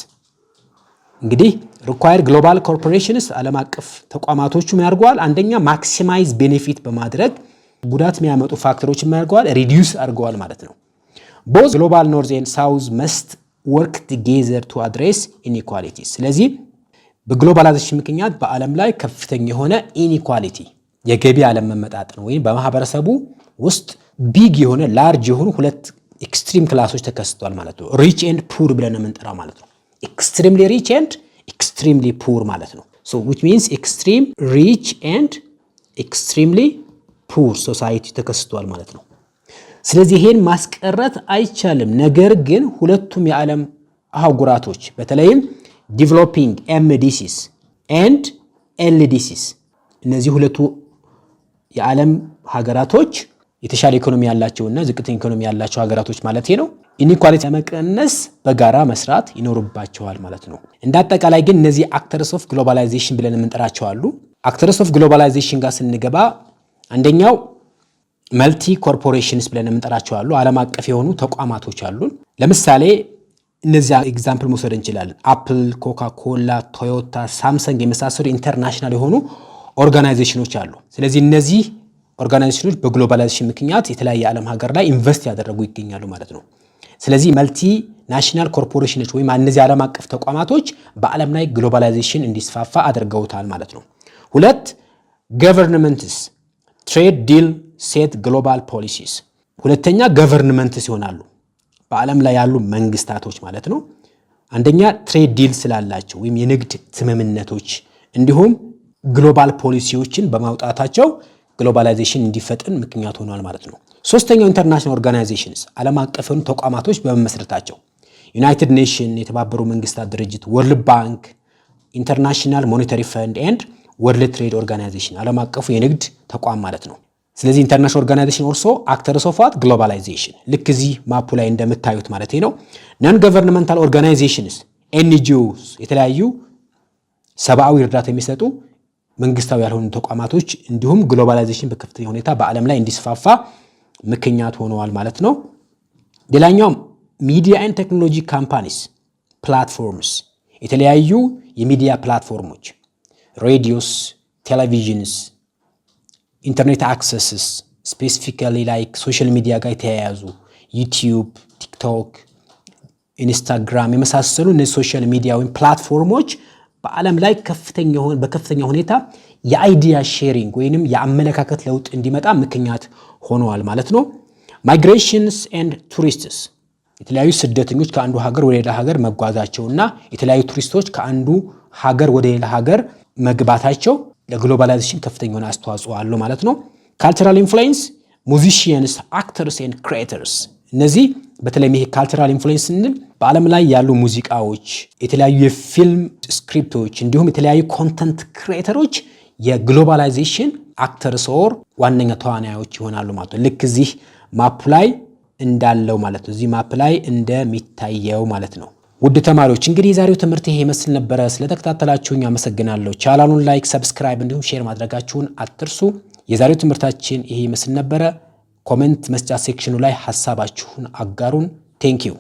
እንግዲህ require global corporations ዓለም አቀፍ ተቋማቶቹ ምን ያርጓል? አንደኛ ማክሲማይዝ ቤኔፊት በማድረግ ጉዳት የሚያመጡ ፋክተሮችን ምን ያርጓል? ሪዲዩስ አድርገዋል ማለት ነው። both global north and south must work together to address inequalities. ስለዚህ በግሎባላይዜሽን ምክንያት በዓለም ላይ ከፍተኛ የሆነ ኢኒኳሊቲ የገቢ አለመመጣጠን ወይም በማህበረሰቡ ውስጥ ቢግ የሆነ ላርጅ የሆኑ ሁለት ኤክስትሪም ክላሶች ተከስተዋል ማለት ነው። ሪች ኤንድ ፑር ብለን የምንጠራው ማለት ነው። extremely rich and extremely poor ማለት ነው። so which means extreme rich and extremely poor society ተከስቷል ማለት ነው። ስለዚህ ይሄን ማስቀረት አይቻልም። ነገር ግን ሁለቱም የዓለም አህጉራቶች በተለይም developing MDCs and LDCs እነዚህ ሁለቱ የዓለም ሀገራቶች የተሻለ ኢኮኖሚ ያላቸውና ዝቅተኛ ኢኮኖሚ ያላቸው ሀገራቶች ማለት ነው ኢኒኳሊቲ ለመቀነስ በጋራ መስራት ይኖርባቸዋል ማለት ነው። እንዳጠቃላይ ግን እነዚህ አክተርስ ኦፍ ግሎባላይዜሽን ብለን የምንጠራቸው አሉ። አክተርስ ኦፍ ግሎባላይዜሽን ጋር ስንገባ አንደኛው መልቲ ኮርፖሬሽንስ ብለን የምንጠራቸው አሉ። ዓለም አቀፍ የሆኑ ተቋማቶች አሉ። ለምሳሌ እነዚህ ኤግዛምፕል መውሰድ እንችላለን። አፕል፣ ኮካ ኮላ፣ ቶዮታ፣ ሳምሰንግ የመሳሰሉ ኢንተርናሽናል የሆኑ ኦርጋናይዜሽኖች አሉ። ስለዚህ እነዚህ ኦርጋናይዜሽኖች በግሎባላይዜሽን ምክንያት የተለያየ ዓለም ሀገር ላይ ኢንቨስት ያደረጉ ይገኛሉ ማለት ነው። ስለዚህ መልቲ ናሽናል ኮርፖሬሽኖች ወይም እነዚህ ዓለም አቀፍ ተቋማቶች በዓለም ላይ ግሎባላይዜሽን እንዲስፋፋ አድርገውታል ማለት ነው። 2 ገቨርንመንትስ ትሬድ ዲል ሴት ግሎባል ፖሊሲስ ሁለተኛ ገቨርንመንትስ ይሆናሉ በዓለም ላይ ያሉ መንግስታቶች ማለት ነው። አንደኛ ትሬድ ዲል ስላላቸው ወይም የንግድ ስምምነቶች እንዲሁም ግሎባል ፖሊሲዎችን በማውጣታቸው ግሎባላይዜሽን እንዲፈጠን ምክንያት ሆኗል ማለት ነው። ሶስተኛው ኢንተርናሽናል ኦርጋናይዜሽንስ ዓለም አቀፍ የሆኑ ተቋማቶች በመመስረታቸው ዩናይትድ ኔሽን የተባበሩ መንግስታት ድርጅት፣ ወርልድ ባንክ፣ ኢንተርናሽናል ሞኔታሪ ፈንድ ኤንድ ወርልድ ትሬድ ኦርጋናይዜሽን ዓለም አቀፉ የንግድ ተቋም ማለት ነው። ስለዚህ ኢንተርናሽናል ኦርጋናይዜሽን ኦልሶ አክተርስ ኦፍ ዋት ግሎባላይዜሽን ልክ እዚህ ማፑ ላይ እንደምታዩት ማለት ነው። ነን ገቨርንመንታል ኦርጋናይዜሽንስ ኤንጂኦስ የተለያዩ ሰብአዊ እርዳታ የሚሰጡ መንግስታዊ ያልሆኑ ተቋማቶች እንዲሁም ግሎባላይዜሽን በከፍተኛ ሁኔታ በዓለም ላይ እንዲስፋፋ ምክንያት ሆነዋል ማለት ነው። ሌላኛው ሚዲያ ኤንድ ቴክኖሎጂ ካምፓኒስ ፕላትፎርምስ የተለያዩ የሚዲያ ፕላትፎርሞች ሬዲዮስ፣ ቴሌቪዥንስ፣ ኢንተርኔት አክሰስስ ስፔሲፊካሊ ላይክ ሶሻል ሚዲያ ጋር የተያያዙ ዩቲዩብ፣ ቲክቶክ፣ ኢንስታግራም የመሳሰሉ እነዚህ ሶሻል ሚዲያ ወይም ፕላትፎርሞች በዓለም ላይ በከፍተኛ ሁኔታ የአይዲያ ሼሪንግ ወይንም የአመለካከት ለውጥ እንዲመጣ ምክንያት ሆነዋል ማለት ነው። ማይግሬሽንስ ኤንድ ቱሪስትስ የተለያዩ ስደተኞች ከአንዱ ሀገር ወደ ሌላ ሀገር መጓዛቸውና የተለያዩ ቱሪስቶች ከአንዱ ሀገር ወደ ሌላ ሀገር መግባታቸው ለግሎባላይዜሽን ከፍተኛ የሆነ አስተዋጽኦ አለው ማለት ነው። ካልቸራል ኢንፍሉዌንስ ሙዚሺያንስ፣ አክተርስ ኤንድ ክሪኤተርስ እነዚህ በተለይም ይሄ ካልቸራል ኢንፍሉዌንስ ስንል በዓለም ላይ ያሉ ሙዚቃዎች፣ የተለያዩ የፊልም ስክሪፕቶች እንዲሁም የተለያዩ ኮንተንት ክሪኤተሮች የግሎባላይዜሽን አክተርስ ኦር ዋነኛ ተዋናዮች ይሆናሉ ማለት ነው። ልክ እዚህ ማፕ ላይ እንዳለው ማለት ነው። እዚህ ማፕ ላይ እንደሚታየው ማለት ነው። ውድ ተማሪዎች እንግዲህ የዛሬው ትምህርት ይሄ ይመስል ነበረ። ስለተከታተላችሁኝ አመሰግናለሁ። ቻናሉን ላይክ፣ ሰብስክራይብ እንዲሁም ሼር ማድረጋችሁን አትርሱ። የዛሬው ትምህርታችን ይሄ ይመስል ነበረ። ኮሜንት መስጫ ሴክሽኑ ላይ ሐሳባችሁን አጋሩን። ቴንክ ዩ